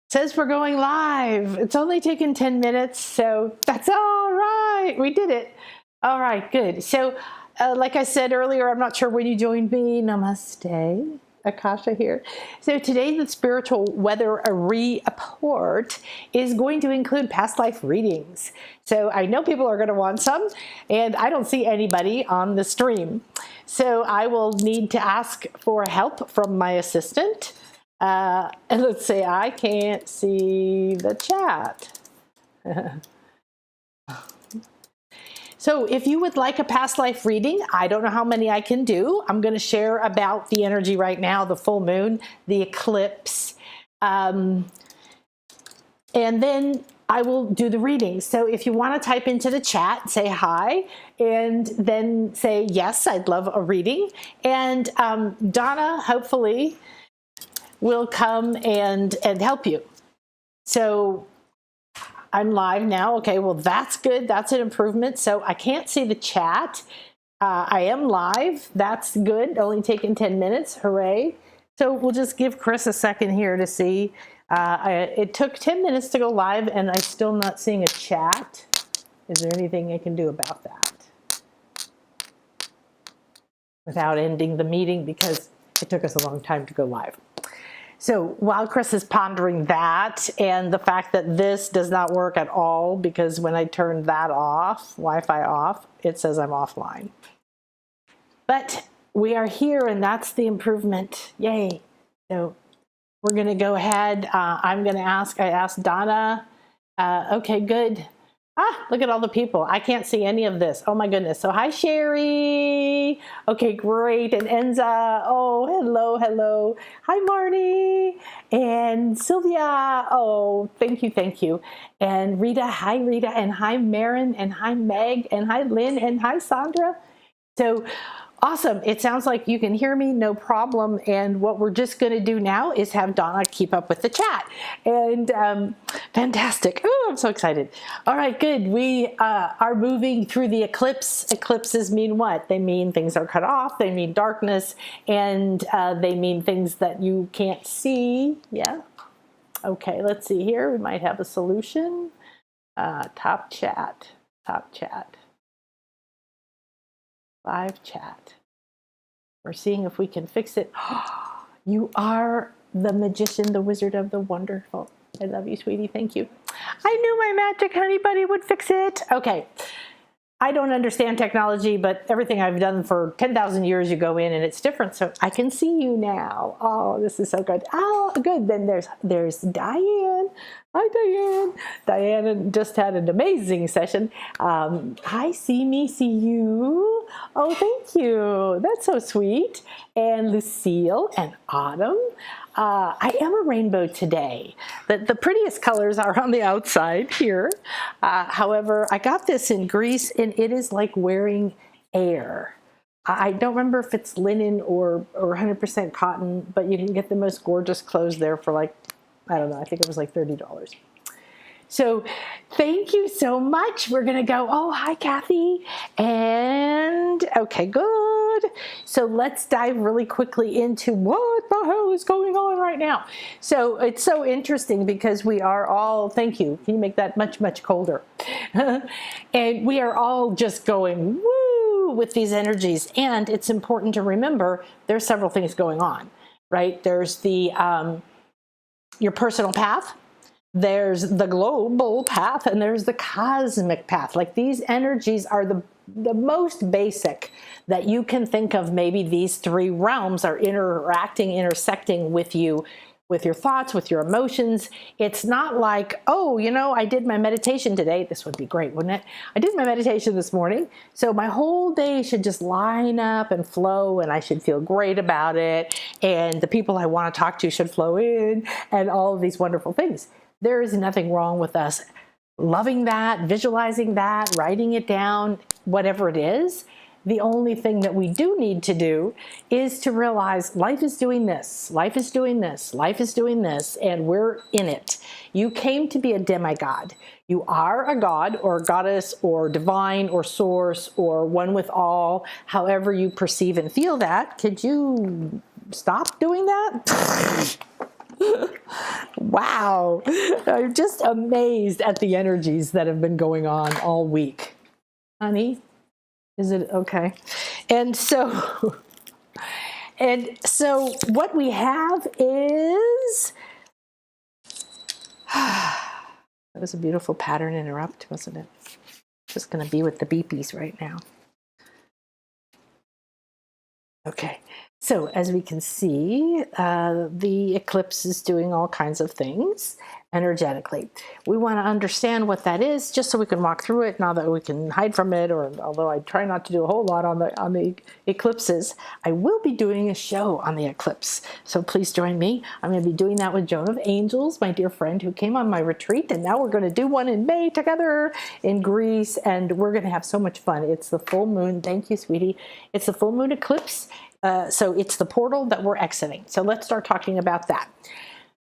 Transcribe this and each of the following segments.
Says we're going live. It's only taken 10 minutes, so that's all right. We did it. All right, good. So like I said earlier, I'm not sure when you joined me. Namaste. Akasha here. So today the spiritual weather report is going to include past life readings. So I know people are going to want some, and I don't see anybody on the stream. So I will need to ask for help from my assistant. And let's see, I can't see the chat. So if you would like a past life reading, I don't know how many I can do. I'm going to share about the energy right now, the full moon, the eclipse, and then I will do the reading. So if you want to type into the chat, say hi, and then say, yes, I'd love a reading. And Donna, hopefully, will come and help you. So I'm live now. Okay, well, that's good. That's an improvement. So I can't see the chat. I am live. That's good. Only taking 10 minutes. Hooray. So we'll just give Chris a second here to see. It took 10 minutes to go live, and I'm still not seeing a chat. Is there anything I can do about that? Without ending the meeting, because it took us a long time to go live. So while Chris is pondering that and the fact that this does not work at all, because when I turn that off, Wi-Fi off, it says I'm offline. But we are here, and that's the improvement. Yay. So we're going to go ahead. I'm going to ask, I asked Donna. Okay, good. Look at all the people. I can't see any of this. Oh my goodness. So hi, Sherry. Okay, great. And Enza. Oh, hello, hello. Hi, Marnie. And Sylvia. Oh, thank you, thank you. And Rita. Hi, Rita. And hi, Marin. And hi, Meg. And hi, Lynn. And hi, Sandra. So awesome. It sounds like you can hear me, no problem. And what we're just going to do now is have Donna keep up with the chat. And fantastic. Oh, I'm so excited. All right, good. We are moving through the eclipse. Eclipses mean what? They mean things are cut off. They mean darkness. And they mean things that you can't see. Yeah. Okay, let's see here. We might have a solution. Top chat. Top chat. Live chat. We're seeing if we can fix it. You are the magician, the wizard of the wonderful. I love you, sweetie. Thank you. I knew my magic honey buddy would fix it. Okay. I don't understand technology, but everything I've done for 10,000 years, you go in and it's different. So I can see you now. Oh, this is so good. Oh, good. Then there's Diane. Hi, Diane. Diane just had an amazing session. Hi, see me, see you. Oh, thank you. That's so sweet. And Lucille and Autumn. I am a rainbow today. The prettiest colors are on the outside here. However, I got this in Greece, and it is like wearing air. I don't remember if it's linen or 100% cotton, but you can get the most gorgeous clothes there for like, I don't know, I think it was like $30. So thank you so much. We're going to go, oh, hi, Kathy. And okay, good. So let's dive really quickly into what the hell is going on right now. So it's so interesting because we are all, thank you. Can you make that much, much colder? And we are all just going, woo, with these energies. And it's important to remember there's several things going on, right? There's the, your personal path. There's the global path, and there's the cosmic path. Like these energies are the most basic that you can think of. Maybe these three realms are intersecting with you, with your thoughts, with your emotions. It's not like, oh, you know, I did my meditation today. This would be great, wouldn't it? I did my meditation this morning, so my whole day should just line up and flow, and I should feel great about it, and the people I want to talk to should flow in, and all of these wonderful things. There is nothing wrong with us loving that, visualizing that, writing it down, whatever it is. The only thing that we do need to do is to realize life is doing this, life is doing this, life is doing this, and we're in it. You came to be a demigod. You are a god or a goddess or divine or source or one with all, however you perceive and feel that. Could you stop doing that? Wow. I'm just amazed at the energies that have been going on all week. Honey, is it okay? And so what we have is, that was a beautiful pattern interrupt, wasn't it? Just going to be with the beepies right now. Okay, so as we can see, the eclipse is doing all kinds of things energetically. We want to understand what that is, just so we can walk through it, not that we can hide from it, or although I try not to do a whole lot on the eclipses. I will be doing a show on the eclipse, so please join me. I'm going to be doing that with Joan of Angels, my dear friend who came on my retreat, and now we're going to do one in May together in Greece, and we're going to have so much fun. It's the full moon. Thank you, sweetie. It's the full moon eclipse. So it's the portal that we're exiting. So let's start talking about that.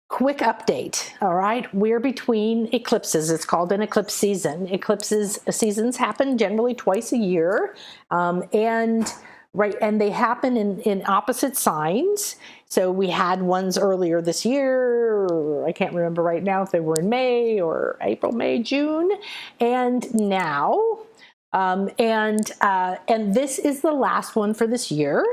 Quick update, all right? We're between eclipses. It's called an eclipse season. Seasons happen generally twice a year, and they happen in opposite signs. So we had ones earlier this year. I can't remember right now if they were in May or April, May, June, and now. And this is the last one for this year.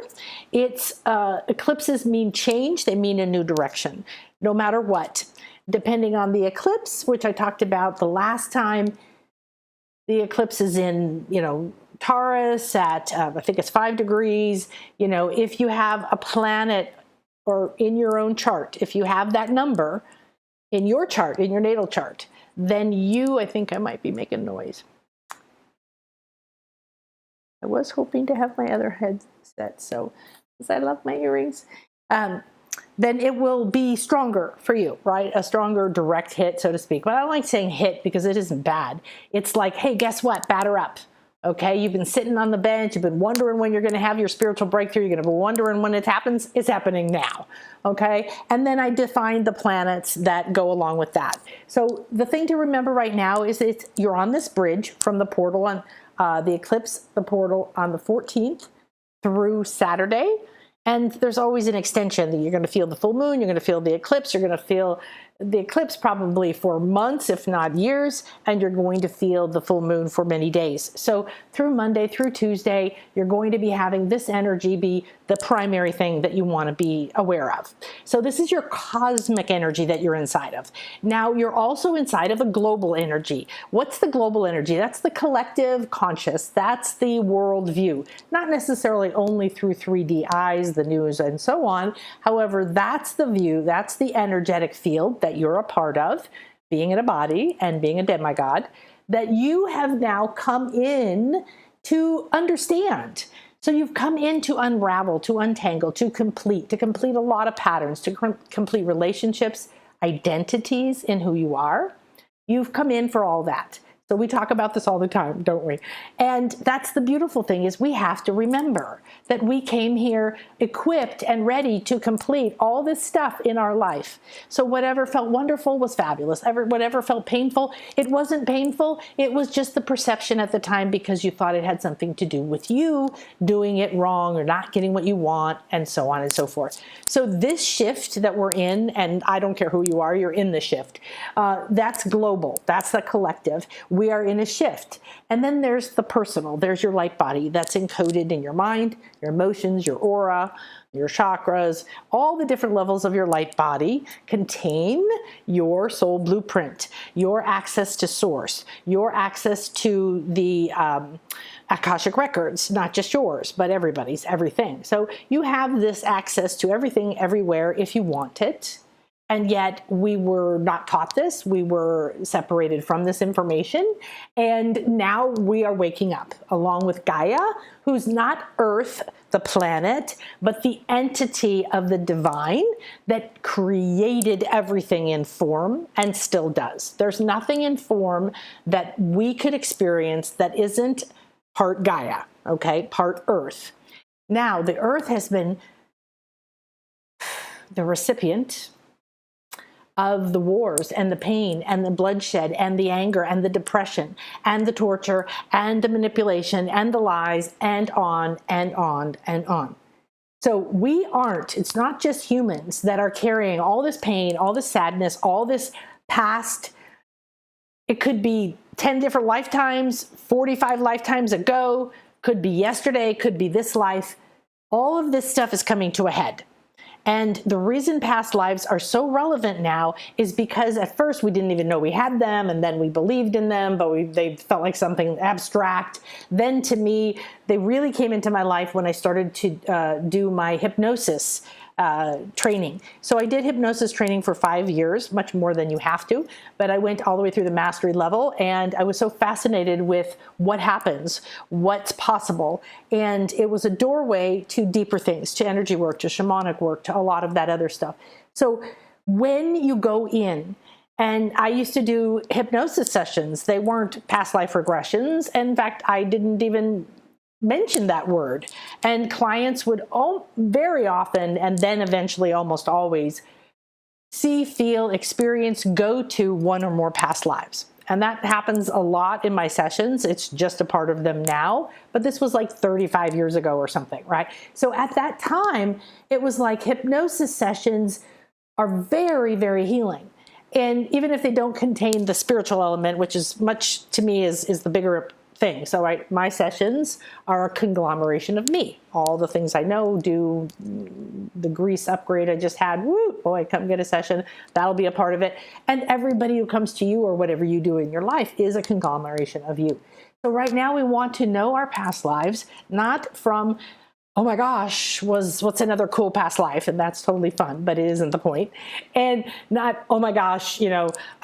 Eclipses mean change. They mean a new direction, no matter what. Depending on the eclipse, which I talked about the last time, the eclipse is in, Taurus at, I think it's 5 degrees. If you have a planet or in your own chart, if you have that number in your chart, in your natal chart, then I think I might be making noise. I was hoping to have my other headset, so because I love my earrings, then it will be stronger for you, right? A stronger direct hit, so to speak. But I don't like saying hit because it isn't bad. It's like, hey, guess what? Batter up. Okay, you've been sitting on the bench. You've been wondering when you're going to have your spiritual breakthrough. You're going to be wondering when it happens. It's happening now. Okay, and then I defined the planets that go along with that. So the thing to remember right now is you're on this bridge from the portal on the eclipse, the portal on the 14th through Saturday. And there's always an extension that you're going to feel the full moon, you're going to feel the eclipse, you're going to feel the eclipse probably for months, if not years, and you're going to feel the full moon for many days. So through Monday, through Tuesday, you're going to be having this energy be the primary thing that you want to be aware of. So this is your cosmic energy that you're inside of. Now you're also inside of a global energy. What's the global energy? That's the collective conscious. That's the world view. Not necessarily only through 3D eyes, the news, and so on. However, that's the view, that's the energetic field that you're a part of, being in a body and being a demigod, that you have now come in to understand. So you've come in to unravel, to untangle, to complete a lot of patterns, to complete relationships, identities in who you are. You've come in for all that. So we talk about this all the time, don't we? And that's the beautiful thing, is we have to remember that we came here equipped and ready to complete all this stuff in our life. So whatever felt wonderful was fabulous. Whatever felt painful, it wasn't painful. It was just the perception at the time because you thought it had something to do with you doing it wrong or not getting what you want, and so on and so forth. So this shift that we're in, and I don't care who you are, you're in the shift. That's global. That's the collective. We are in a shift. And then there's the personal. There's your light body that's encoded in your mind, your emotions, your aura, your chakras. All the different levels of your light body contain your soul blueprint, your access to source, your access to the Akashic records, not just yours, but everybody's, everything. So you have this access to everything, everywhere, if you want it. And yet we were not taught this. We were separated from this information. And now we are waking up along with Gaia, who's not Earth, the planet, but the entity of the divine that created everything in form and still does. There's nothing in form that we could experience that isn't part Gaia, okay, part Earth. Now, the Earth has been the recipient of the wars and the pain and the bloodshed and the anger and the depression and the torture and the manipulation and the lies and on and on and on. So we aren't, it's not just humans that are carrying all this pain, all this sadness, all this past. It could be 10 different lifetimes, 45 lifetimes ago, could be yesterday, could be this life. All of this stuff is coming to a head. And the reason past lives are so relevant now is because at first we didn't even know we had them, and then we believed in them, but they felt like something abstract. Then to me, they really came into my life when I started to do my hypnosis training. So I did hypnosis training for 5 years, much more than you have to, but I went all the way through the mastery level, and I was so fascinated with what happens, what's possible. And it was a doorway to deeper things, to energy work, to shamanic work, to a lot of that other stuff. So when you go in, and I used to do hypnosis sessions, they weren't past life regressions. In fact, I didn't even mention that word. And clients would very often, and then eventually almost always, see, feel, experience, go to one or more past lives. And that happens a lot in my sessions. It's just a part of them now. But this was like 35 years ago or something, right? So at that time, it was like hypnosis sessions are very, very healing. And even if they don't contain the spiritual element, which is much, to me, is the bigger thing. So my sessions are a conglomeration of me. All the things I know, do the Greece upgrade I just had. Woo, boy, come get a session. That'll be a part of it. And everybody who comes to you or whatever you do in your life is a conglomeration of you. So right now we want to know our past lives, not from, oh my gosh, what's another cool past life? And that's totally fun, but it isn't the point. And not, oh my gosh,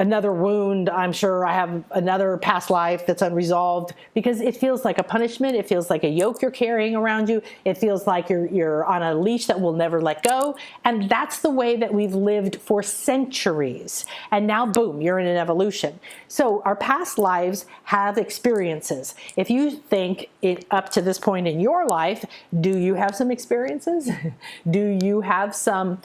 another wound. I'm sure I have another past life that's unresolved, because it feels like a punishment. It feels like a yoke you're carrying around you. It feels like you're on a leash that will never let go. And that's the way that we've lived for centuries. And now, boom, you're in an evolution. So our past lives have experiences. If you think it up to this point in your life, do you have some experiences? Do you have some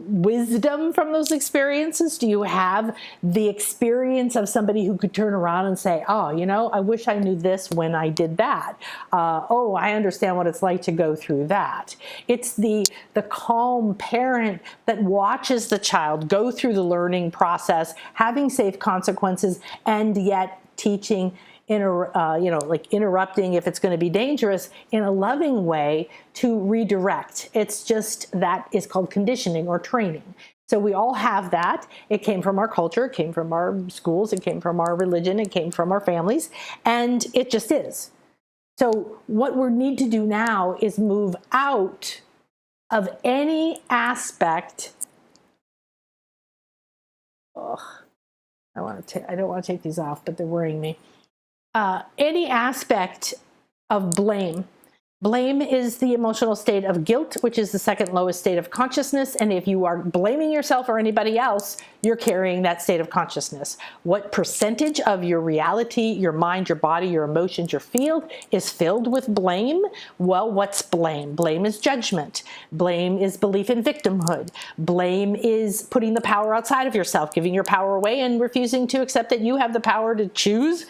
wisdom from those experiences? Do you have the experience of somebody who could turn around and say, oh, I wish I knew this when I did that. Oh, I understand what it's like to go through that. It's the calm parent that watches the child go through the learning process, having safe consequences, and yet teaching, interrupting if it's going to be dangerous in a loving way to redirect. It's just, that is called conditioning or training. So we all have that. It came from our culture, it came from our schools, it came from our religion, it came from our families, and it just is. So what we need to do now is move out of any aspect. I don't want to take these off, but they're worrying me. Any aspect of blame. Blame is the emotional state of guilt, which is the second lowest state of consciousness. And if you are blaming yourself or anybody else, you're carrying that state of consciousness. What percentage of your reality, your mind, your body, your emotions, your field is filled with blame? Well, what's blame? Blame is judgment. Blame is belief in victimhood. Blame is putting the power outside of yourself, giving your power away and refusing to accept that you have the power to choose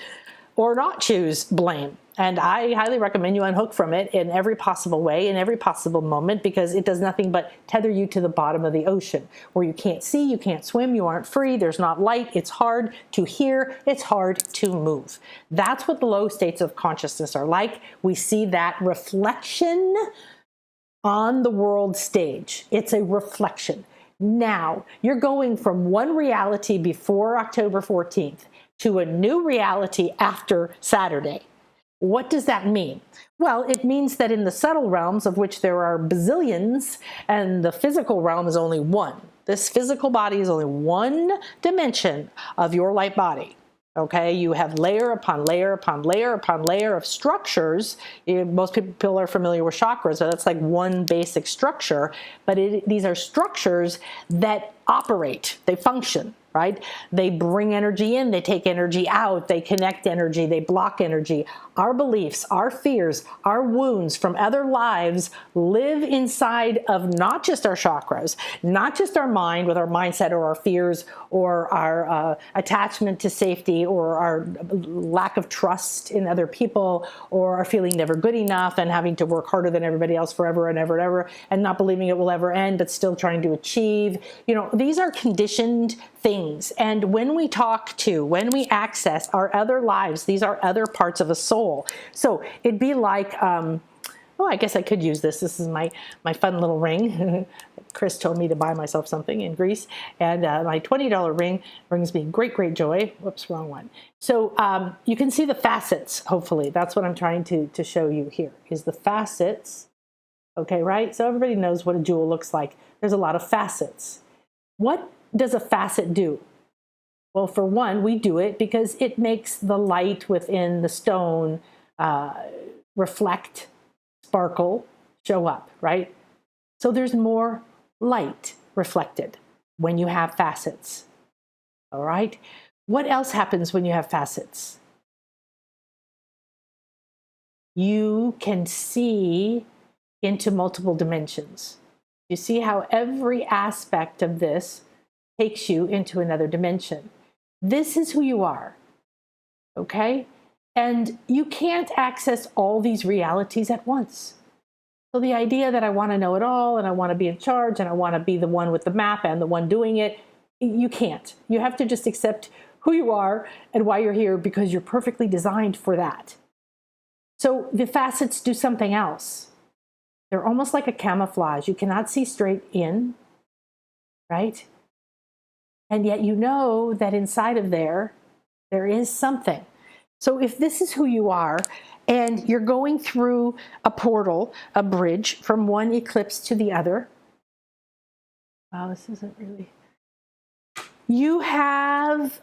or not choose blame. And I highly recommend you unhook from it in every possible way, in every possible moment, because it does nothing but tether you to the bottom of the ocean, where you can't see, you can't swim, you aren't free, there's not light, it's hard to hear, it's hard to move. That's what the low states of consciousness are like. We see that reflection on the world stage. It's a reflection. Now, you're going from one reality before October 14th to a new reality after Saturday. What does that mean? Well, it means that in the subtle realms, of which there are bazillions, and the physical realm is only one. This physical body is only one dimension of your light body. Okay, you have layer upon layer upon layer upon layer of structures. Most people are familiar with chakras, so that's like one basic structure. But these are structures that operate, they function. right? They bring energy in, they take energy out, they connect energy, they block energy. Our beliefs, our fears, our wounds from other lives live inside of not just our chakras, not just our mind with our mindset or our fears or our attachment to safety or our lack of trust in other people or our feeling never good enough and having to work harder than everybody else forever and ever and ever and not believing it will ever end but still trying to achieve. You know, these are conditioned things. And when we access our other lives, these are other parts of a soul. So it'd be like, oh, I guess I could use this. This is my fun little ring. Chris told me to buy myself something in Greece, and my $20 ring brings me great, great joy. Whoops, wrong one. So you can see the facets, hopefully. That's what I'm trying to show you here, is the facets. Okay, right? So everybody knows what a jewel looks like. There's a lot of facets. What does a facet do? Well, for one, we do it because it makes the light within the stone reflect, sparkle, show up, right? So there's more light reflected when you have facets, all right? What else happens when you have facets? You can see into multiple dimensions. You see how every aspect of this takes you into another dimension. This is who you are, okay? And you can't access all these realities at once. So the idea that I want to know it all and I want to be in charge and I want to be the one with the map and the one doing it, you can't. You have to just accept who you are and why you're here because you're perfectly designed for that. So the facets do something else. They're almost like a camouflage. You cannot see straight in, right? And yet you know that inside of there is something. So if this is who you are, and you're going through a portal, a bridge from one eclipse to the other. Wow, this isn't really. You have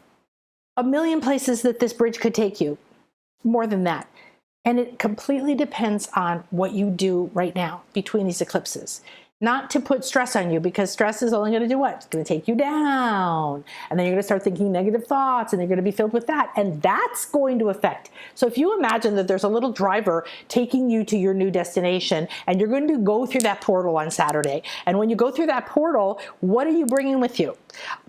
a million places that this bridge could take you, more than that. And it completely depends on what you do right now between these eclipses. Not to put stress on you, because stress is only going to do what? It's going to take you down. And then you're going to start thinking negative thoughts and you're going to be filled with that. And that's going to affect. So if you imagine that there's a little driver taking you to your new destination and you're going to go through that portal on Saturday. And when you go through that portal, what are you bringing with you?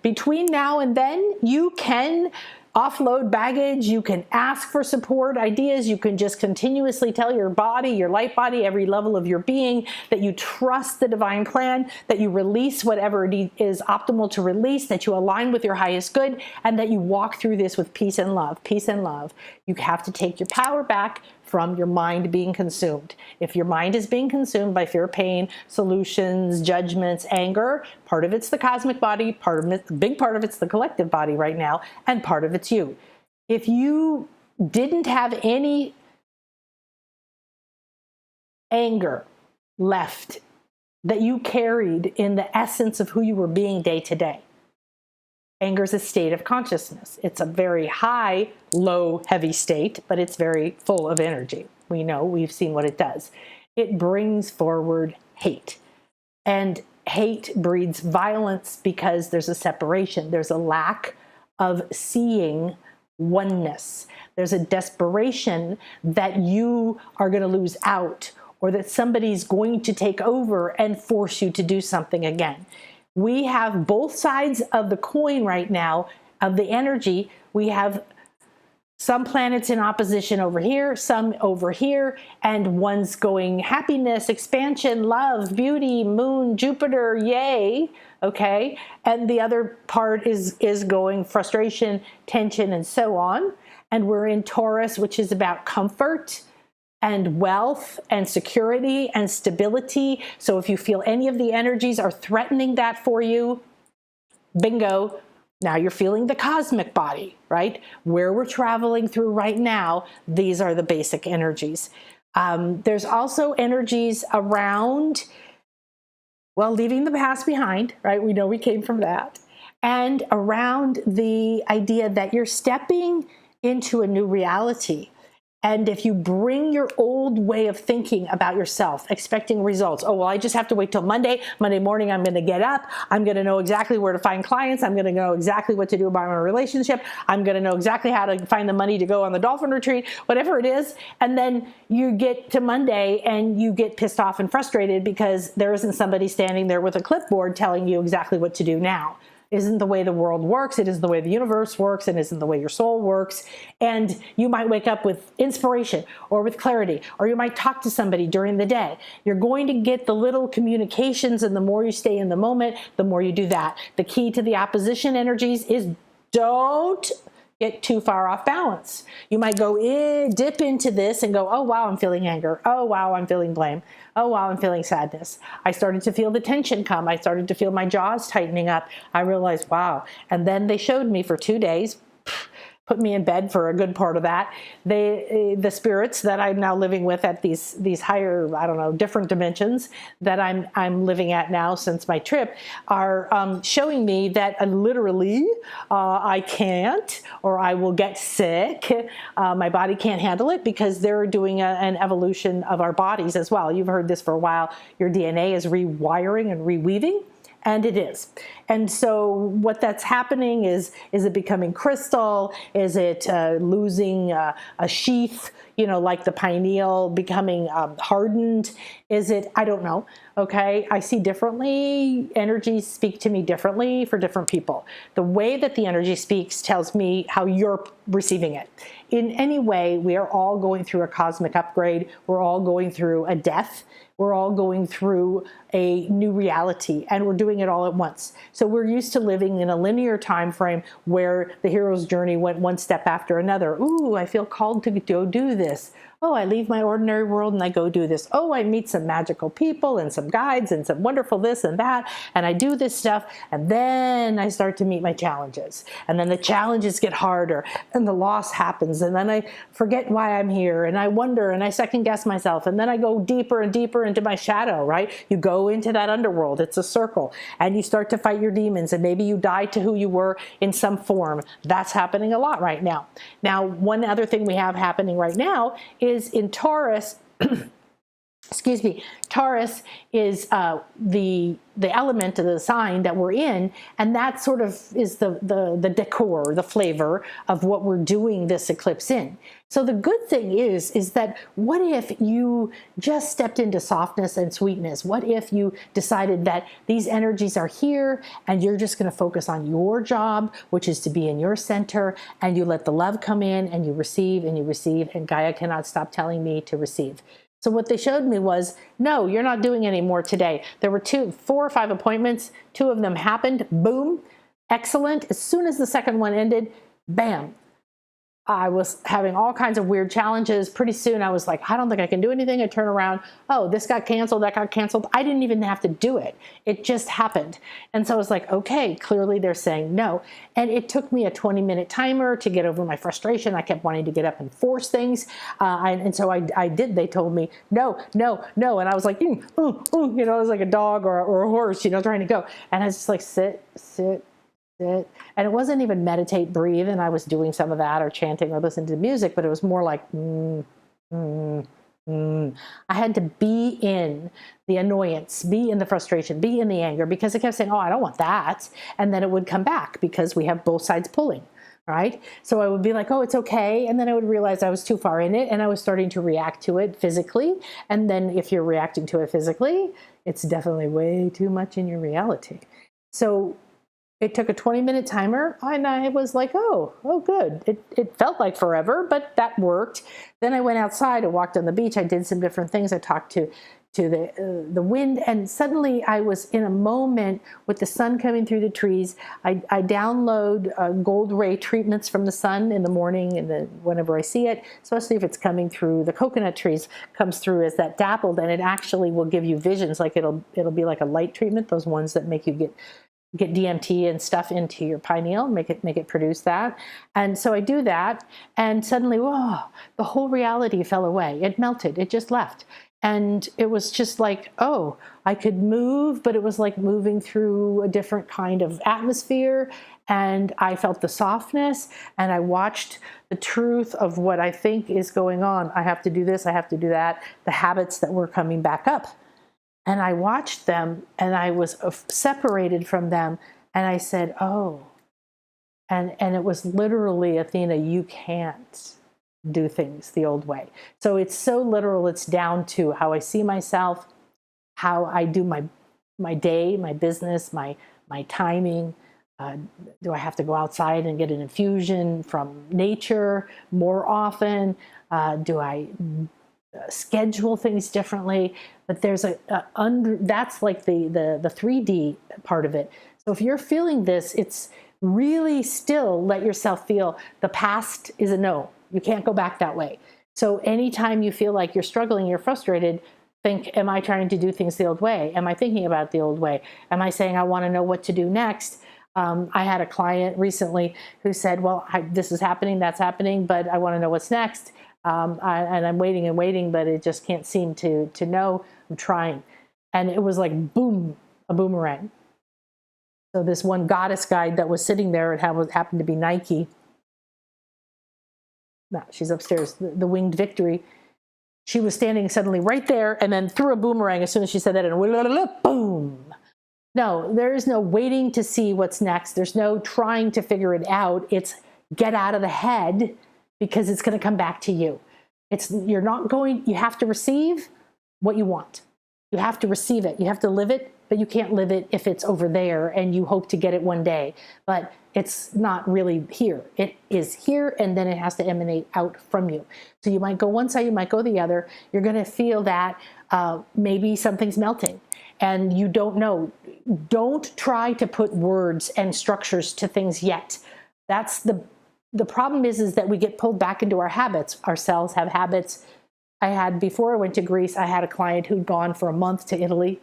Between now and then, you can offload baggage, you can ask for support, ideas, you can just continuously tell your body, your light body, every level of your being that you trust the divine plan, that you release whatever it is optimal to release, that you align with your highest good, and that you walk through this with peace and love. Peace and love. You have to take your power back from your mind being consumed. If your mind is being consumed by fear, pain, solutions, judgments, anger, part of it's the cosmic body, part of it, big part of it's the collective body right now, and part of it's you. If you didn't have any anger left that you carried in the essence of who you were being day to day, anger is a state of consciousness. It's a very high, low, heavy state, but it's very full of energy. We know, we've seen what it does. It brings forward hate. And hate breeds violence because there's a separation. There's a lack of seeing oneness. There's a desperation that you are going to lose out or that somebody's going to take over and force you to do something again. We have both sides of the coin right now of the energy. We have some planets in opposition over here, some over here, and one's going happiness, expansion, love, beauty, moon, Jupiter, yay, okay? And the other part is going frustration, tension, and so on. And we're in Taurus, which is about comfort and wealth and security and stability. So if you feel any of the energies are threatening that for you, bingo, now you're feeling the cosmic body, right? Where we're traveling through right now, these are the basic energies. There's also energies around, well, leaving the past behind, right? We know we came from that. And around the idea that you're stepping into a new reality. And if you bring your old way of thinking about yourself, expecting results, oh, well, I just have to wait till Monday morning, I'm going to get up. I'm going to know exactly where to find clients. I'm going to know exactly what to do about my relationship. I'm going to know exactly how to find the money to go on the dolphin retreat, whatever it is. And then you get to Monday and you get pissed off and frustrated because there isn't somebody standing there with a clipboard telling you exactly what to do now. Isn't the way the world works. It isn't the way the universe works. It isn't the way your soul works. And you might wake up with inspiration or with clarity, or you might talk to somebody during the day. You're going to get the little communications, and the more you stay in the moment, the more you do that. The key to the opposition energies is don't get too far off balance. You might go dip into this and go, oh, wow, I'm feeling anger. Oh, wow, I'm feeling blame. Oh, wow, I'm feeling sadness. I started to feel the tension come. I started to feel my jaws tightening up. I realized, wow. And then they showed me for 2 days, put me in bed for a good part of that. The spirits that I'm now living with at these higher, I don't know, different dimensions that I'm living at now since my trip are showing me that literally I can't, or I will get sick. My body can't handle it because they're doing an evolution of our bodies as well. You've heard this for a while. Your DNA is rewiring and reweaving. And it is. And so what that's happening is it becoming crystal? Is it losing a sheath, like the pineal, becoming hardened? Is it, I don't know, okay? I see differently. Energies speak to me differently for different people. The way that the energy speaks tells me how you're receiving it. In any way, we are all going through a cosmic upgrade. We're all going through a death. We're all going through a new reality, and we're doing it all at once. So we're used to living in a linear time frame where the hero's journey went one step after another. Ooh, I feel called to go do this. Oh, I leave my ordinary world and I go do this. Oh, I meet some magical people and some guides and some wonderful this and that, and I do this stuff, and then I start to meet my challenges. And then the challenges get harder, and the loss happens, and then I forget why I'm here, and I wonder, and I second guess myself, and then I go deeper and deeper into my shadow, right? You go into that underworld. It's a circle, and you start to fight your demons, and maybe you die to who you were in some form. That's happening a lot right now. Now, one other thing we have happening right now is in Taurus, excuse me, Taurus is the element of the sign that we're in, and that sort of is the decor, the flavor of what we're doing this eclipse in. So the good thing is that what if you just stepped into softness and sweetness? What if you decided that these energies are here and you're just going to focus on your job, which is to be in your center, and you let the love come in and you receive, and Gaia cannot stop telling me to receive. So what they showed me was, no, you're not doing any more today. There were 4 or 5 appointments. 2 of them happened. Boom. Excellent. As soon as the second one ended, bam. I was having all kinds of weird challenges. Pretty soon I was like, I don't think I can do anything. I turn around. Oh, this got canceled. That got canceled. I didn't even have to do it. It just happened. And so I was like, okay, clearly they're saying no. And it took me a 20-minute timer to get over my frustration. I kept wanting to get up and force things. And so I did. They told me, no, no, no. And I was like, I was like a dog or a horse, trying to go. And I was just like, sit. And it wasn't even meditate, breathe, and I was doing some of that or chanting or listening to music, but it was more like, I had to be in the annoyance, be in the frustration, be in the anger, because it kept saying, oh, I don't want that. And then it would come back because we have both sides pulling, right? So I would be like, oh, it's okay. And then I would realize I was too far in it and I was starting to react to it physically. And then if you're reacting to it physically, it's definitely way too much in your reality. So it took a 20-minute timer, and I was like, oh, good. It felt like forever, but that worked. Then I went outside, I walked on the beach, I did some different things. I talked to the wind, and suddenly I was in a moment with the sun coming through the trees. I download gold ray treatments from the sun in the morning and whenever I see it, especially if it's coming through the coconut trees, comes through as that dappled, and it actually will give you visions. Like it'll be like a light treatment, those ones that make you get DMT and stuff into your pineal, make it produce that. And so I do that, and suddenly, whoa, the whole reality fell away. It melted. It just left. And it was just like, oh, I could move, but it was like moving through a different kind of atmosphere. And I felt the softness, and I watched the truth of what I think is going on. I have to do this, I have to do that, the habits that were coming back up. And I watched them, and I was separated from them. And I said, oh, and it was literally, Athena, you can't do things the old way. So it's so literal. It's down to how I see myself, how I do my day, my business, my timing. Do I have to go outside and get an infusion from nature more often? Do I schedule things differently? But there's that's like the 3D part of it. So if you're feeling this, it's really still let yourself feel the past is a no. You can't go back that way. So anytime you feel like you're struggling, you're frustrated, think, am I trying to do things the old way? Am I thinking about it the old way? Am I saying I want to know what to do next? I had a client recently who said, well, this is happening, that's happening, but I want to know what's next. And I'm waiting and waiting, but it just can't seem to know. I'm trying. And it was like, boom, a boomerang. So this one goddess guide that was sitting there, it happened to be Nike. No, she's upstairs, the winged victory. She was standing suddenly right there and then threw a boomerang as soon as she said that, and boom. No, there is no waiting to see what's next. There's no trying to figure it out. It's get out of the head, because it's going to come back to you. You have to receive what you want. You have to receive it. You have to live it, but you can't live it if it's over there and you hope to get it one day. But it's not really here. It is here, and then it has to emanate out from you. So you might go one side, you might go the other. You're going to feel that maybe something's melting, and you don't know. Don't try to put words and structures to things yet. That's the problem is that we get pulled back into our habits. Our cells have habits. Before I went to Greece, I had a client who'd gone for a month to Italy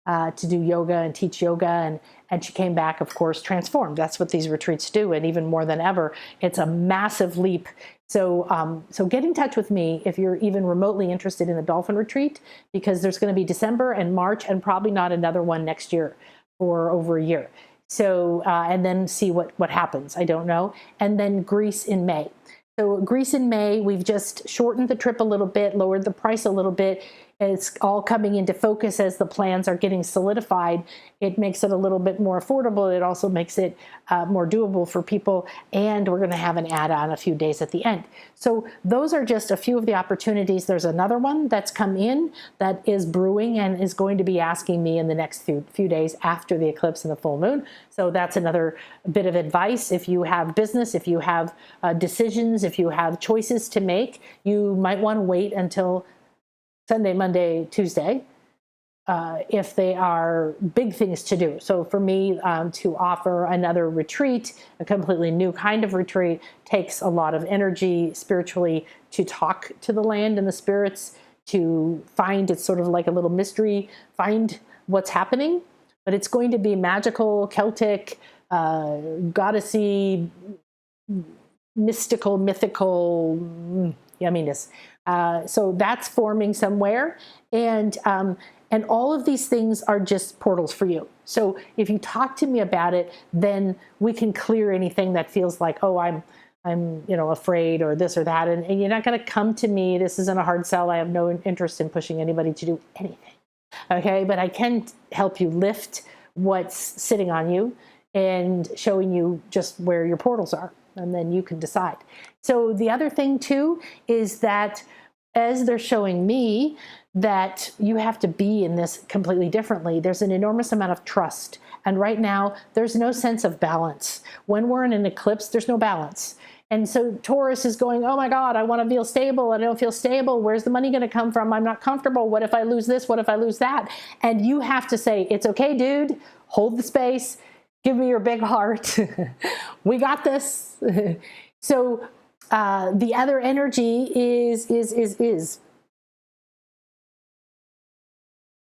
to do yoga and teach yoga, and she came back, of course, transformed. That's what these retreats do, and even more than ever, it's a massive leap. So get in touch with me if you're even remotely interested in the Dolphin Retreat, because there's going to be December and March, and probably not another one next year for over a year. So, and then see what happens. I don't know. And then Greece in May. So Greece in May, we've just shortened the trip a little bit, lowered the price a little bit. It's all coming into focus as the plans are getting solidified. It makes it a little bit more affordable. It also makes it more doable for people. And we're going to have an add-on a few days at the end. So those are just a few of the opportunities. There's another one that's come in that is brewing and is going to be asking me in the next few days after the eclipse and the full moon. So that's another bit of advice. If you have business, if you have decisions, if you have choices to make, you might want to wait until Sunday, Monday, Tuesday, if they are big things to do. So for me to offer another retreat, a completely new kind of retreat, takes a lot of energy spiritually to talk to the land and the spirits, to find, it's sort of like a little mystery, find what's happening. But it's going to be magical, Celtic, goddessy, mystical, mythical yumminess. So that's forming somewhere, and all of these things are just portals for you. So if you talk to me about it, then we can clear anything that feels like, oh, I'm afraid or this or that, and you're not going to come to me. This isn't a hard sell. I have no interest in pushing anybody to do anything. Okay, but I can help you lift what's sitting on you and showing you just where your portals are, and then you can decide. So the other thing too is that as they're showing me that you have to be in this completely differently, there's an enormous amount of trust. And right now, there's no sense of balance. When we're in an eclipse, there's no balance. And so Taurus is going, oh my God, I want to feel stable. I don't feel stable. Where's the money going to come from? I'm not comfortable. What if I lose this? What if I lose that? And you have to say, it's okay, dude. Hold the space. Give me your big heart. We got this. So the other energy is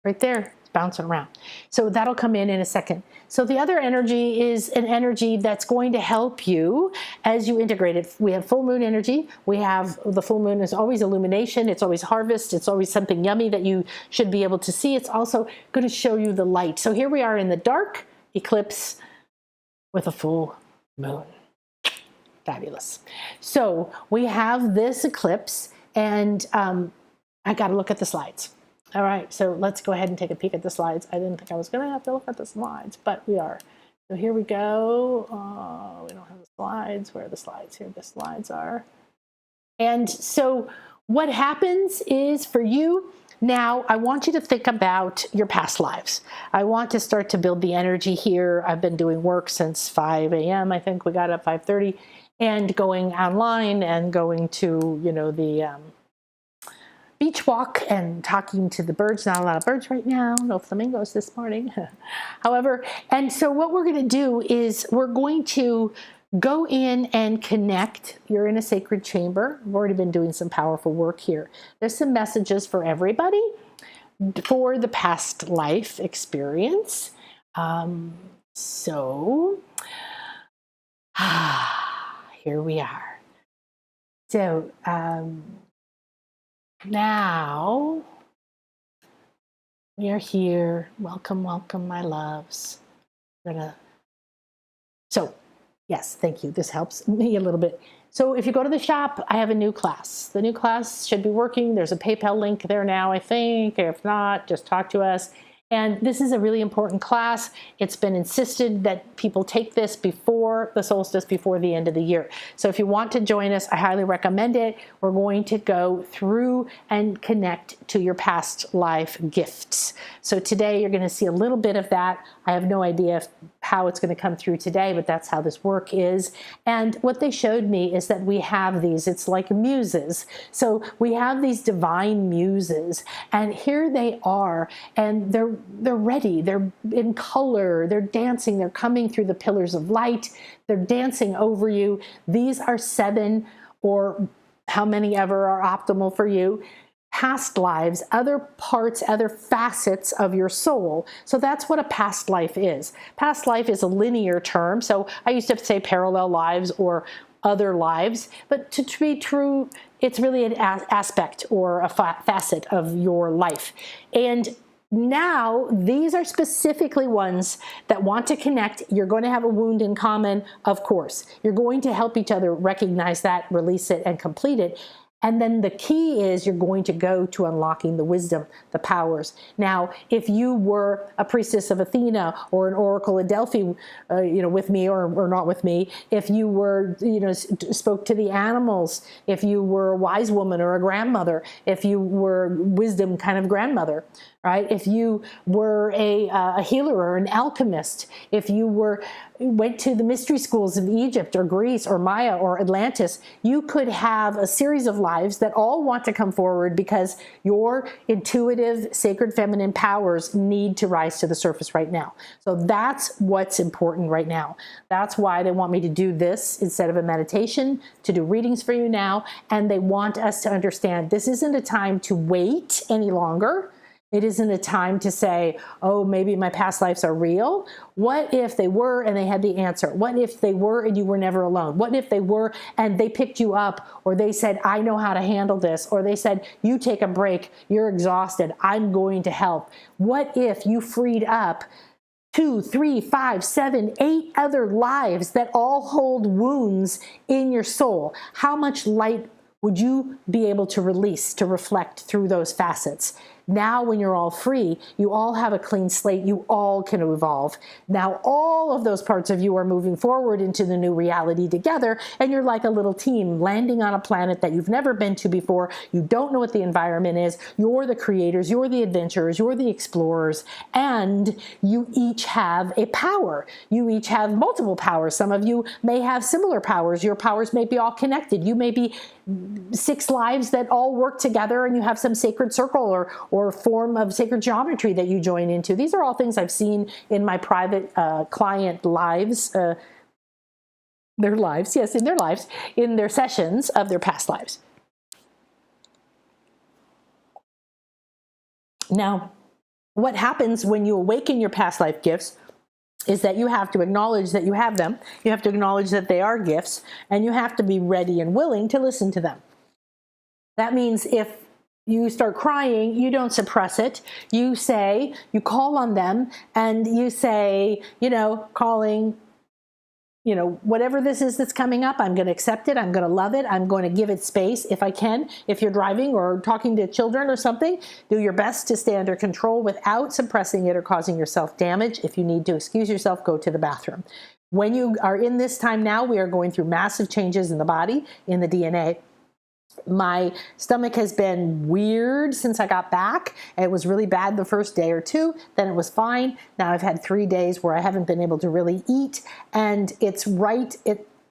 right there. bouncing around. So that'll come in a second. So the other energy is an energy that's going to help you as you integrate it. We have full moon energy. We have the full moon is always illumination. It's always harvest. It's always something yummy that you should be able to see. It's also going to show you the light. So here we are in the dark eclipse with a full moon. Fabulous. So we have this eclipse, and I got to look at the slides. All right, so let's go ahead and take a peek at the slides. I didn't think I was going to have to look at the slides, but we are. So here we go. We don't have the slides. Where are the slides? Here the slides are. And so what happens is for you, now I want you to think about your past lives. I want to start to build the energy here. I've been doing work since 5 a.m. I think we got up 5:30, and going online and going to, you know, the beach walk and talking to the birds. Not a lot of birds right now, no flamingos this morning. However, and so what we're going to do is we're going to go in and connect. You're in a sacred chamber. We've already been doing some powerful work here. There's some messages for everybody for the past life experience. So here we are. So now we are here. Welcome, welcome, my loves. So yes, thank you. This helps me a little bit. So if you go to the shop, I have a new class. The new class should be working. There's a PayPal link there now, I think. If not, just talk to us. And this is a really important class. It's been insisted that people take this before the solstice, before the end of the year. So if you want to join us, I highly recommend it. We're going to go through and connect to your past life gifts. So today you're going to see a little bit of that. I have no idea how it's going to come through today, but that's how this work is. And what they showed me is that we have these, it's like muses. So we have these divine muses, and here they are, and they're ready. They're in color. They're dancing. They're coming through the pillars of light. They're dancing over you. These are 7, or how many ever are optimal for you, past lives, other parts, other facets of your soul. So that's what a past life is. Past life is a linear term. So I used to say parallel lives or other lives, but to be true, it's really an aspect or a facet of your life. And now, these are specifically ones that want to connect. You're going to have a wound in common, of course. You're going to help each other recognize that, release it, and complete it. And then the key is you're going to go to unlocking the wisdom, the powers. Now, if you were a priestess of Athena or an oracle of Delphi, with me or not with me, if you were, spoke to the animals, if you were a wise woman or a grandmother, if you were wisdom kind of grandmother, right? If you were a healer or an alchemist, if you went to the mystery schools of Egypt or Greece or Maya or Atlantis, you could have a series of lives that all want to come forward because your intuitive, sacred feminine powers need to rise to the surface right now. So that's what's important right now. That's why they want me to do this instead of a meditation, to do readings for you now. And they want us to understand this isn't a time to wait any longer. It isn't a time to say, oh, maybe my past lives are real. What if they were and they had the answer? What if they were and you were never alone? What if they were and they picked you up, or they said, I know how to handle this, or they said, you take a break, you're exhausted, I'm going to help. What if you freed up 2, 3, 5, 7, 8 other lives that all hold wounds in your soul? How much light would you be able to release, to reflect through those facets? Now, when you're all free, you all have a clean slate, you all can evolve. Now, all of those parts of you are moving forward into the new reality together, and you're like a little team landing on a planet that you've never been to before. You don't know what the environment is. You're the creators, you're the adventurers, you're the explorers, and you each have a power. You each have multiple powers. Some of you may have similar powers. Your powers may be all connected. You may be 6 lives that all work together, and you have some sacred circle or form of sacred geometry that you join into. These are all things I've seen in my private client lives, in their sessions of their past lives. Now, what happens when you awaken your past life gifts is that you have to acknowledge that you have them. You have to acknowledge that they are gifts, and you have to be ready and willing to listen to them. That means if you start crying, you don't suppress it. You call on them, and you say, calling, whatever this is that's coming up, I'm going to accept it. I'm going to love it. I'm going to give it space if I can. If you're driving or talking to children or something, do your best to stay under control without suppressing it or causing yourself damage. If you need to excuse yourself, go to the bathroom. When you are in this time now, we are going through massive changes in the body, in the DNA. My stomach has been weird since I got back. It was really bad the first day or two. Then it was fine. Now I've had 3 days where I haven't been able to really eat. And it's right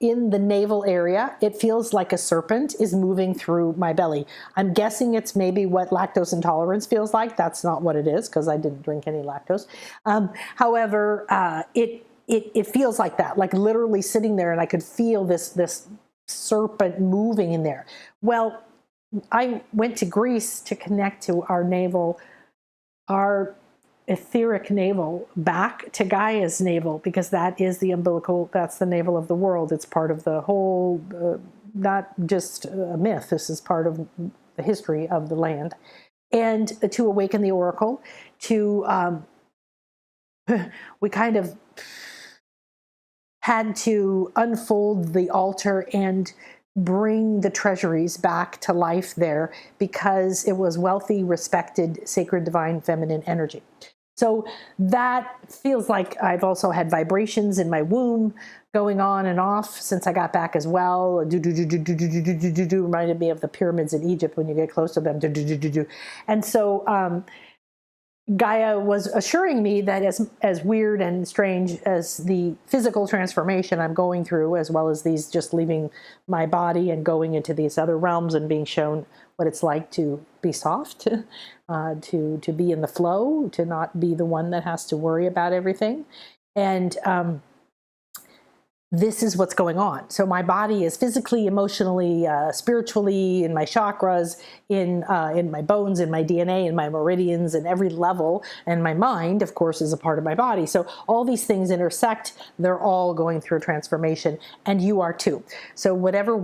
in the navel area. It feels like a serpent is moving through my belly. I'm guessing it's maybe what lactose intolerance feels like. That's not what it is, because I didn't drink any lactose. However, it feels like that, like literally sitting there, and I could feel this serpent moving in there. Well, I went to Greece to connect to our navel, our etheric navel, back to Gaia's navel, because that is the umbilical, that's the navel of the world. It's part of the whole, not just a myth, this is part of the history of the land. And to awaken the oracle, we kind of had to unfold the altar and bring the treasuries back to life there, because it was wealthy, respected, sacred, divine, feminine energy. So that feels like I've also had vibrations in my womb going on and off since I got back as well. Reminded me of the pyramids in Egypt when you get close to them. And so Gaia was assuring me that as weird and strange as the physical transformation I'm going through, as well as these just leaving my body and going into these other realms and being shown what it's like to be soft, to be in the flow, to not be the one that has to worry about everything. And this is what's going on. So my body is physically, emotionally, spiritually, in my chakras, in my bones, in my DNA, in my meridians, and every level. And my mind, of course, is a part of my body. So all these things intersect. They're all going through a transformation, and you are too. So whatever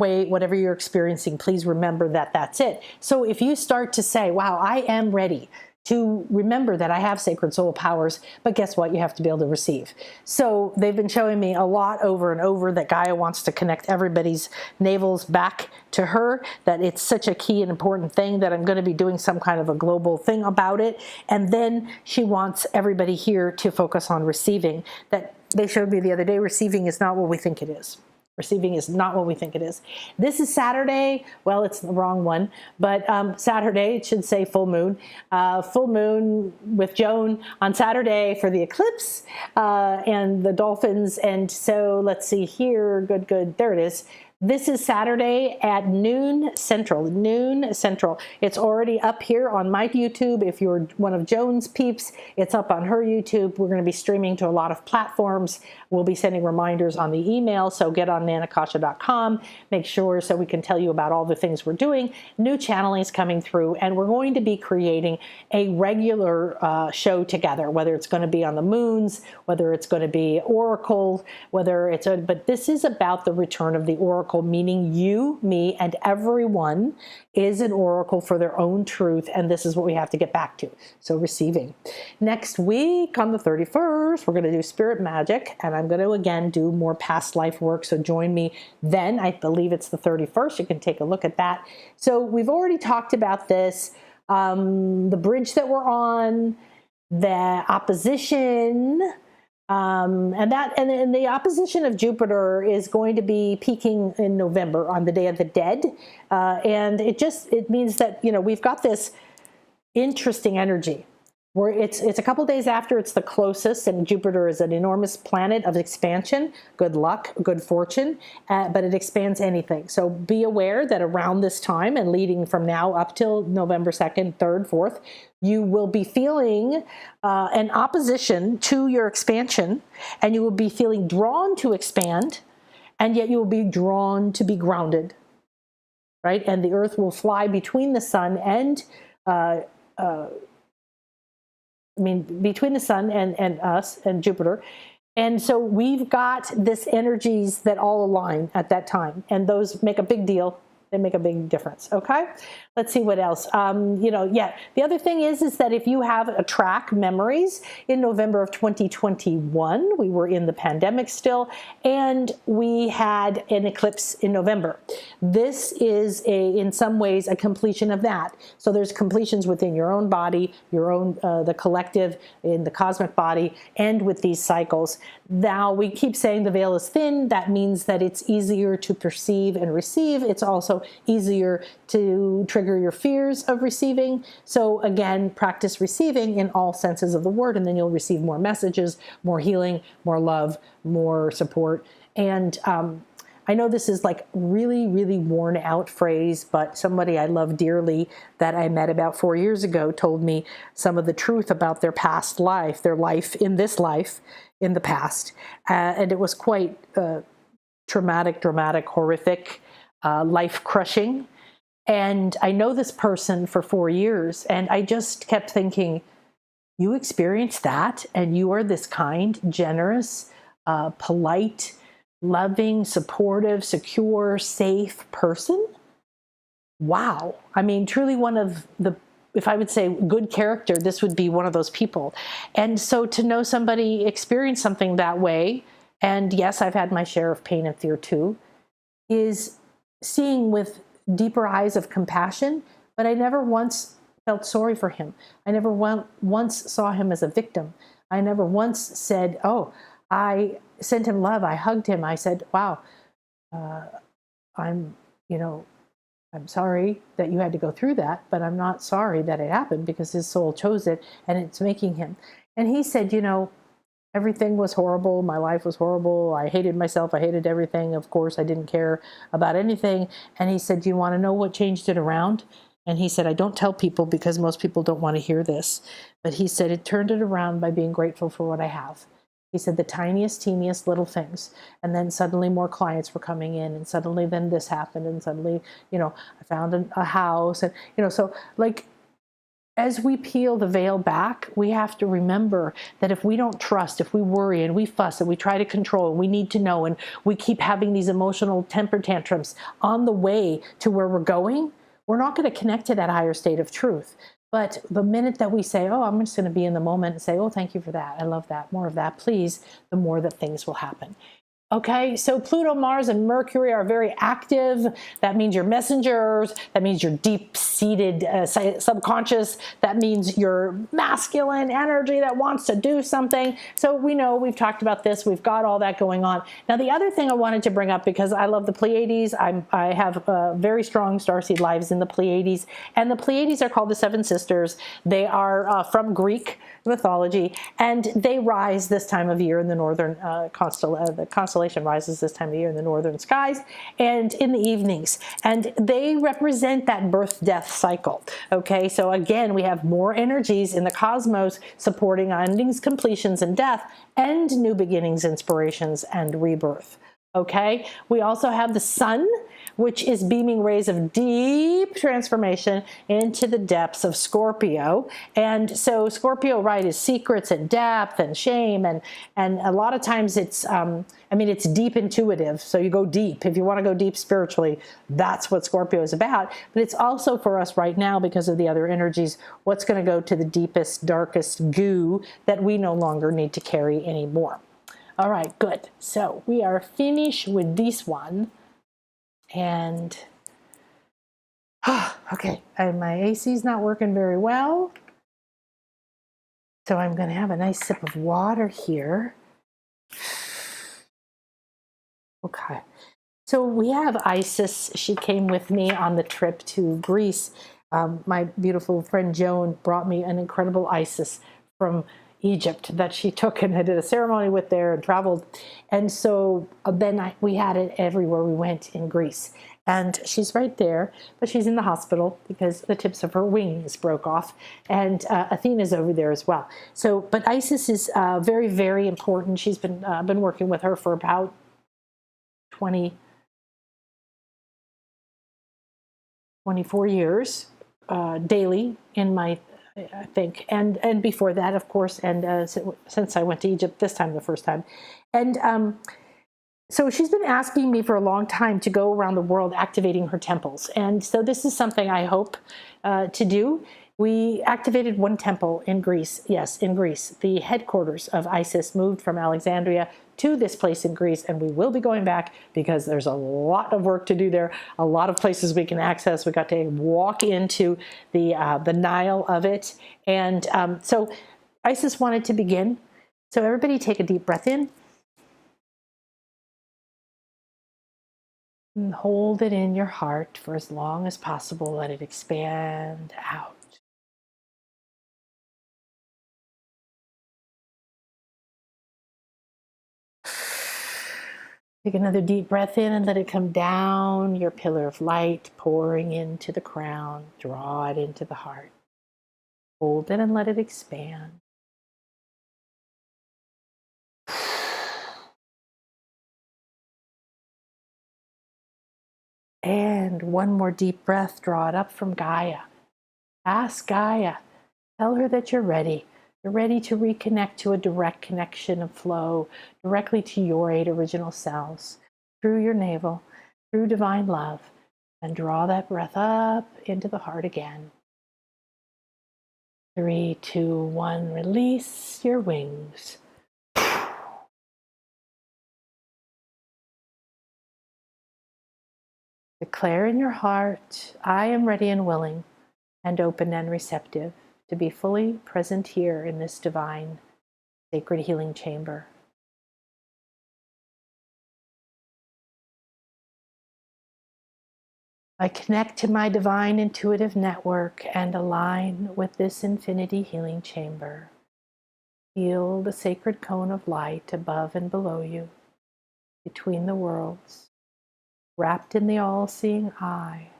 you're experiencing, please remember that that's it. So if you start to say, wow, I am ready to remember that I have sacred soul powers, but guess what? You have to be able to receive. So they've been showing me a lot over and over that Gaia wants to connect everybody's navels back to her, that it's such a key and important thing that I'm going to be doing some kind of a global thing about it. And then she wants everybody here to focus on receiving. That they showed me the other day, receiving is not what we think it is. Receiving is not what we think it is. This is Saturday. Well, it's the wrong one, but Saturday, it should say full moon. Full moon with Joan on Saturday for the eclipse and the dolphins. And so let's see here. Good. There it is. This is Saturday at noon Central. It's already up here on my YouTube. If you're one of Joan's peeps, it's up on her YouTube. We're going to be streaming to a lot of platforms. We'll be sending reminders on the email, so get on nanakasha.com. Make sure so we can tell you about all the things we're doing. New channelings coming through, and we're going to be creating a regular show together, whether it's going to be on the moons, whether it's going to be Oracle, but this is about the return of the Oracle. Meaning you, me, and everyone is an oracle for their own truth, and this is what we have to get back to. So receiving. Next week on the 31st, we're going to do spirit magic, and I'm going to again do more past life work, so join me then. I believe it's the 31st. You can take a look at that. So we've already talked about this, the bridge that we're on, the opposition, and the opposition of Jupiter is going to be peaking in November on the Day of the Dead, and it means that we've got this interesting energy where it's a couple days after it's the closest, and Jupiter is an enormous planet of expansion, good luck, good fortune, but it expands anything. So be aware that around this time and leading from now up till November 2nd, 3rd, 4th, you will be feeling an opposition to your expansion, and you will be feeling drawn to expand, and yet you will be drawn to be grounded, right? And the earth will fly between the sun and I mean, between the sun and us and Jupiter. And so we've got this energies that all align at that time, and those make a big deal. They make a big difference. Okay, let's see what else. Yeah. The other thing is that if you have a track memories, in November of 2021, we were in the pandemic still, and we had an eclipse in November. This is in some ways, a completion of that. So there's completions within your own body, your own, the collective, in the cosmic body, and with these cycles. Now we keep saying the veil is thin. That means that it's easier to perceive and receive. It's also easier to trigger your fears of receiving. So again, practice receiving in all senses of the word, and then you'll receive more messages, more healing, more love, more support. And I know this is like really, really worn out phrase, but somebody I love dearly that I met about 4 years ago told me some of the truth about their past life, their life in this life, in the past. And it was quite traumatic, dramatic, horrific, life crushing. And I know this person for 4 years, and I just kept thinking, you experienced that, and you are this kind, generous, polite, loving, supportive, secure, safe person? Wow. I mean, truly one of the, if I would say good character, this would be one of those people. And so to know somebody experience something that way, and yes, I've had my share of pain and fear too, is seeing with deeper eyes of compassion, but I never once felt sorry for him. I never once saw him as a victim. I never once said, oh, I sent him love. I hugged him. I said, wow, I'm sorry that you had to go through that, but I'm not sorry that it happened because his soul chose it and it's making him. And he said, everything was horrible. My life was horrible. I hated myself. I hated everything. Of course, I didn't care about anything. And he said, do you want to know what changed it around? And he said, I don't tell people because most people don't want to hear this. But he said, it turned it around by being grateful for what I have. He said the tiniest, teeniest little things. And then suddenly more clients were coming in, and suddenly then this happened. And suddenly, I found a house. And, so like, as we peel the veil back, we have to remember that if we don't trust, if we worry and we fuss and we try to control and we need to know and we keep having these emotional temper tantrums on the way to where we're going, we're not going to connect to that higher state of truth. But the minute that we say, oh, I'm just going to be in the moment and say, oh, thank you for that. I love that. More of that, please. The more that things will happen. Okay, so Pluto, Mars, and Mercury are very active. That means your messengers. That means your deep-seated subconscious. That means your masculine energy that wants to do something. So we know, we've talked about this. We've got all that going on. Now, the other thing I wanted to bring up, because I love the Pleiades. I have very strong starseed lives in the Pleiades. And the Pleiades are called the Seven Sisters. They are from Greek mythology, and they rise this time of year in the northern the constellation rises this time of year in the northern skies and in the evenings, and they represent that birth-death cycle. Okay, so again, we have more energies in the cosmos supporting endings, completions, and death, and new beginnings, inspirations, and rebirth. Okay, we also have the sun, which is beaming rays of deep transformation into the depths of Scorpio. And so Scorpio, right, is secrets and depth and shame. And a lot of times it's, it's deep intuitive. So you go deep. If you want to go deep spiritually, that's what Scorpio is about. But it's also for us right now, because of the other energies, what's going to go to the deepest, darkest goo that we no longer need to carry anymore. All right, good. So we are finished with this one. And, okay, and my AC is not working very well. So I'm going to have a nice sip of water here. Okay. So we have Isis. She came with me on the trip to Greece. My beautiful friend Joan brought me an incredible Isis from Egypt that she took, and I did a ceremony with there and traveled. And so then we had it everywhere we went in Greece. And she's right there, but she's in the hospital because the tips of her wings broke off. And Athena's over there as well. So, but Isis is very, very important. She's been working with her for about 24 years daily in my I think, and before that, of course, and since I went to Egypt this time, the first time, and so she's been asking me for a long time to go around the world activating her temples, and so this is something I hope to do. We activated one temple in Greece. Yes, in Greece. The headquarters of ISIS moved from Alexandria to this place in Greece, and we will be going back because there's a lot of work to do there, a lot of places we can access. We got to walk into the Nile of it. And so ISIS wanted to begin. So everybody take a deep breath in. And hold it in your heart for as long as possible. Let it expand out. Take another deep breath in and let it come down your pillar of light, pouring into the crown. Draw it into the heart. Hold it and let it expand. And one more deep breath. Draw it up from Gaia. Ask Gaia. Tell her that you're ready. You're ready to reconnect to a direct connection of flow directly to your 8 original selves through your navel, through divine love, and draw that breath up into the heart again. 3, 2, 1, release your wings. Declare in your heart, I am ready and willing and open and receptive to be fully present here in this divine, sacred healing chamber. I connect to my divine intuitive network and align with this infinity healing chamber. Feel the sacred cone of light above and below you, between the worlds, wrapped in the all-seeing eye.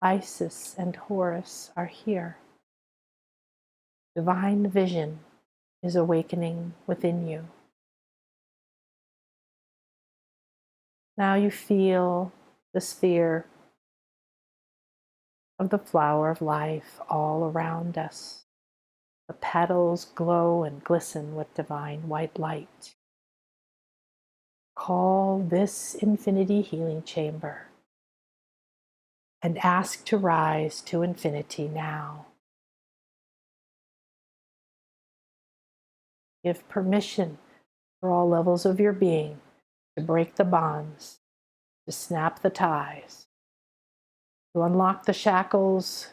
Isis and Horus are here. Divine vision is awakening within you. Now you feel the sphere of the flower of life all around us. The petals glow and glisten with divine white light. Call this infinity healing chamber and ask to rise to infinity now. Give permission for all levels of your being to break the bonds, to snap the ties, to unlock the shackles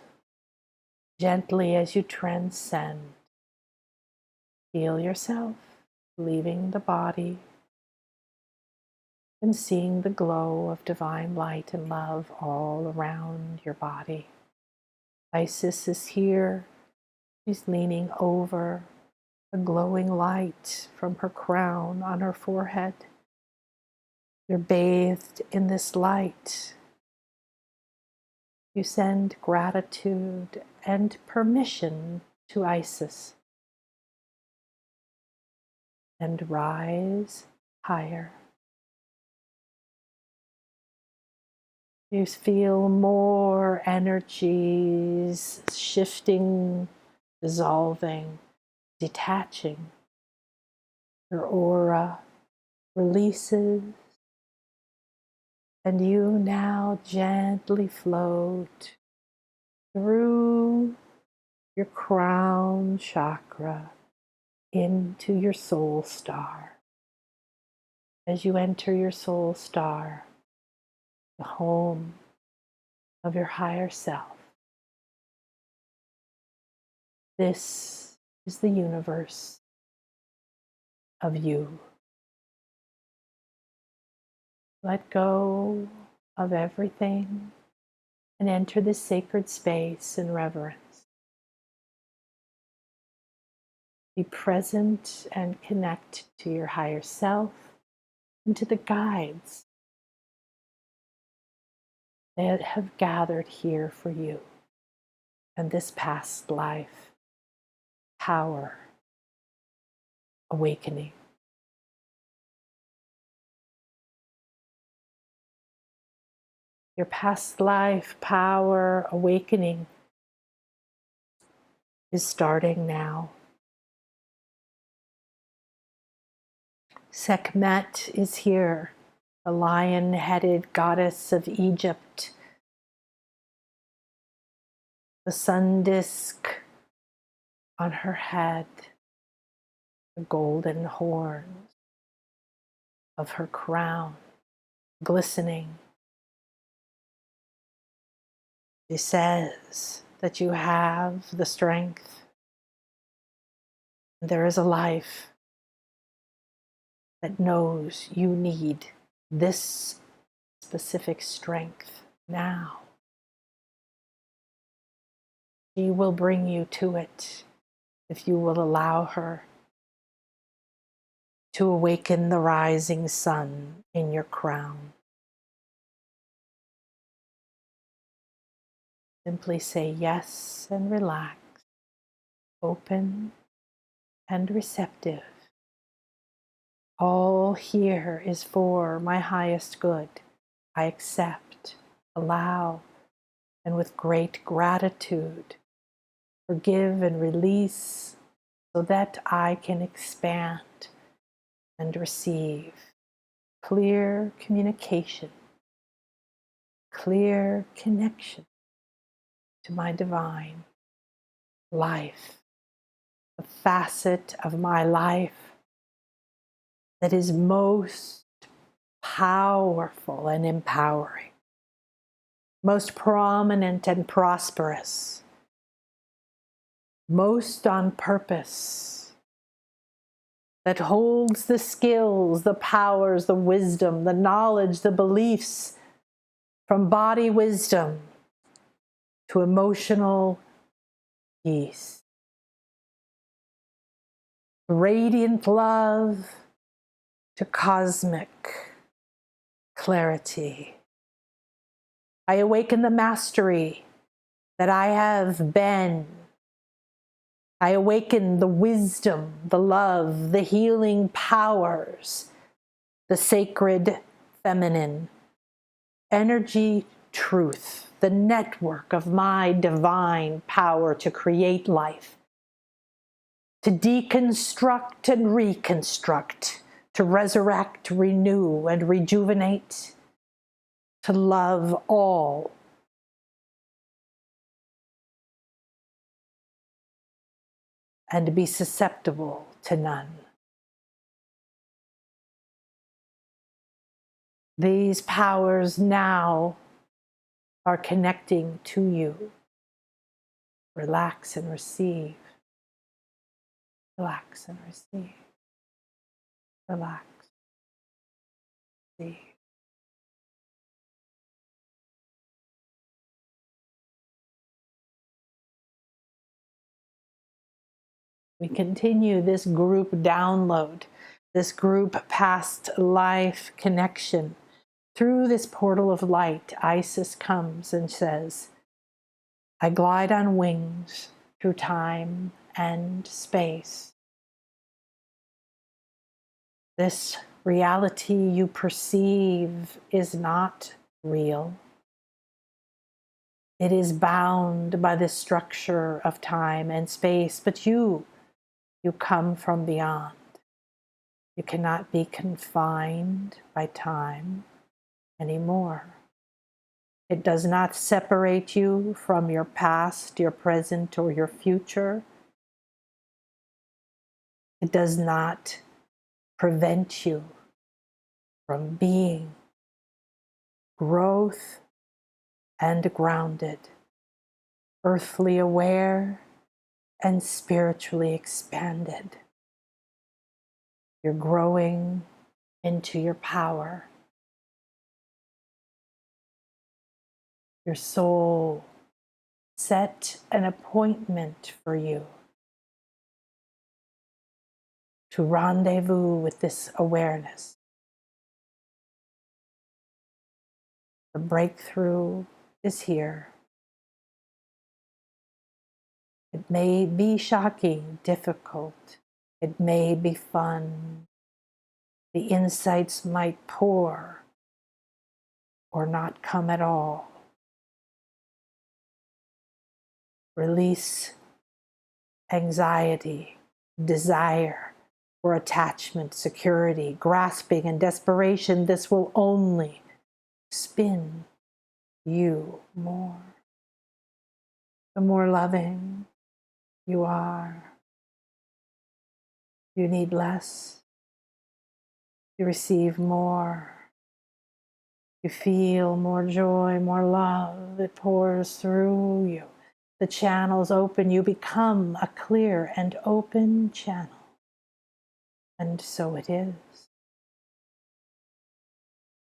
gently as you transcend. Feel yourself leaving the body and seeing the glow of divine light and love all around your body. Isis is here. She's leaning over, a glowing light from her crown on her forehead. You're bathed in this light. You send gratitude and permission to Isis and rise higher. You feel more energies shifting, dissolving, detaching. Your aura releases, and you now gently float through your crown chakra into your soul star. As you enter your soul star, the home of your higher self, this is the universe of you. Let go of everything and enter this sacred space in reverence. Be present and connect to your higher self and to the guides that have gathered here for you and this past life. Power, awakening. Your past life, power, awakening is starting now. Sekhmet is here, the lion-headed goddess of Egypt. The sun disk on her head, the golden horns of her crown glistening. She says that you have the strength. There is a life that knows you need this specific strength now. She will bring you to it if you will allow her to awaken the rising sun in your crown. Simply say yes and relax, open and receptive. All here is for my highest good. I accept, allow, and with great gratitude, forgive and release so that I can expand and receive clear communication, clear connection to my divine life, the facet of my life that is most powerful and empowering, most prominent and prosperous, most on purpose, that holds the skills, the powers, the wisdom, the knowledge, the beliefs, from body wisdom to emotional peace, radiant love to cosmic clarity. I awaken the mastery that I have been. I awaken the wisdom, the love, the healing powers, the sacred feminine, energy, truth, the network of my divine power to create life, to deconstruct and reconstruct, to resurrect, renew, and rejuvenate, to love all, and to be susceptible to none. These powers now are connecting to you. Relax and receive. Relax and receive. Relax. Receive. We continue this group download, this group past life connection. Through this portal of light, Isis comes and says, I glide on wings through time and space. This reality you perceive is not real. It is bound by the structure of time and space, but you come from beyond. You cannot be confined by time anymore. It does not separate you from your past, your present, or your future. It does not prevent you from being growth and grounded, earthly aware and spiritually expanded. You're growing into your power. Your soul set an appointment for you to rendezvous with this awareness. The breakthrough is here. It may be shocking, difficult. It may be fun. The insights might pour or not come at all. Release anxiety, desire, or attachment, security, grasping, and desperation, this will only spin you more. The more loving you are, you need less. You receive more. You feel more joy, more love. It pours through you. The channels open. You become a clear and open channel. And so it is.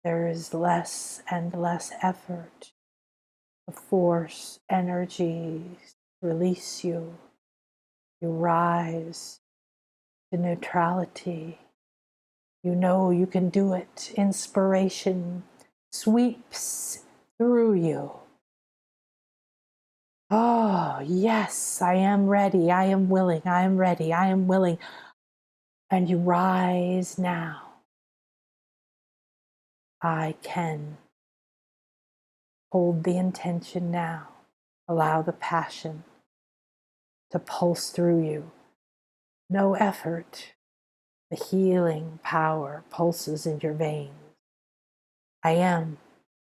There is less and less effort to force energies to release you. You rise to neutrality. You know you can do it. Inspiration sweeps through you. Oh, yes, I am ready. I am willing. I am ready. I am willing. And you rise now. I can. Hold the intention now. Allow the passion to pulse through you. No effort. The healing power pulses in your veins. I am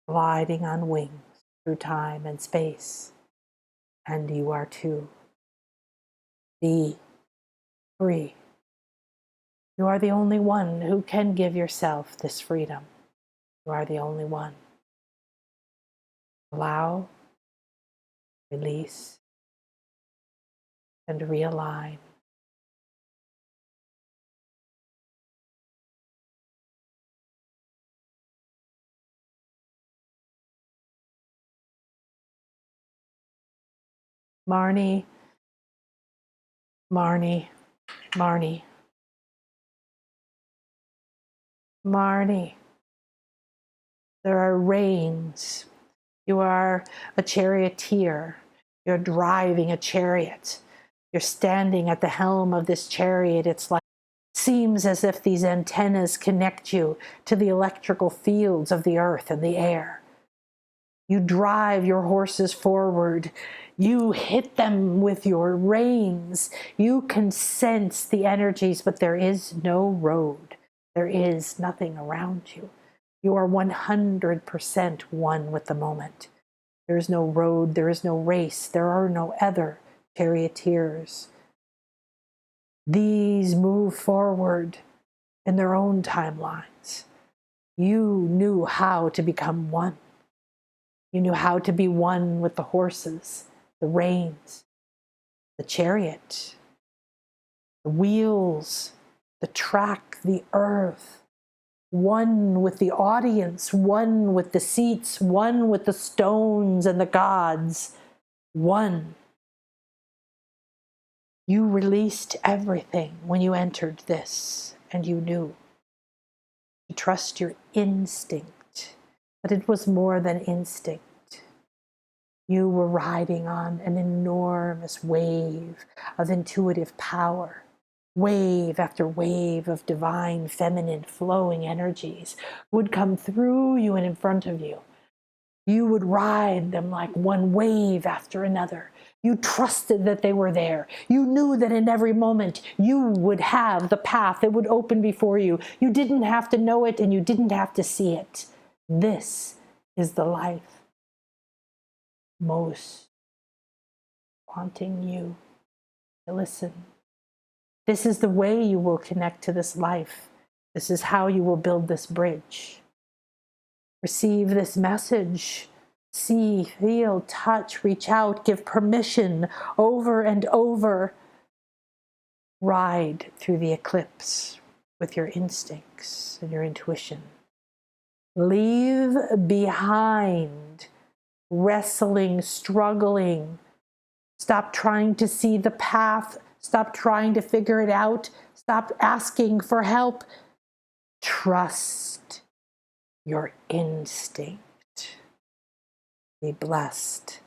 gliding on wings through time and space. And you are too. Be free. You are the only one who can give yourself this freedom. You are the only one. Allow, release, and realign. Marnie, Marnie, Marnie, Marnie. There are reins. You are a charioteer. You're driving a chariot. You're standing at the helm of this chariot. It's like, seems as if these antennas connect you to the electrical fields of the earth and the air. You drive your horses forward. You hit them with your reins. You can sense the energies, but there is no road. There is nothing around you. You are 100% one with the moment. There is no road. There is no race. There are no other charioteers. These move forward in their own timelines. You knew how to become one. You knew how to be one with the horses, the reins, the chariot, the wheels, the track, the earth. One with the audience, one with the seats, one with the stones and the gods. One. You released everything when you entered this, and you knew. You trust your instinct, but it was more than instinct. You were riding on an enormous wave of intuitive power, wave after wave of divine, feminine, flowing energies would come through you and in front of you. You would ride them like one wave after another. You trusted that they were there. You knew that in every moment you would have the path that would open before you. You didn't have to know it and you didn't have to see it. This is the life most wanting you to listen. This is the way you will connect to this life. This is how you will build this bridge. Receive this message. See, feel, touch, reach out, give permission over and over. Ride through the eclipse with your instincts and your intuition. Leave behind wrestling, struggling. Stop trying to see the path. Stop trying to figure it out. Stop asking for help. Trust your instinct. Be blessed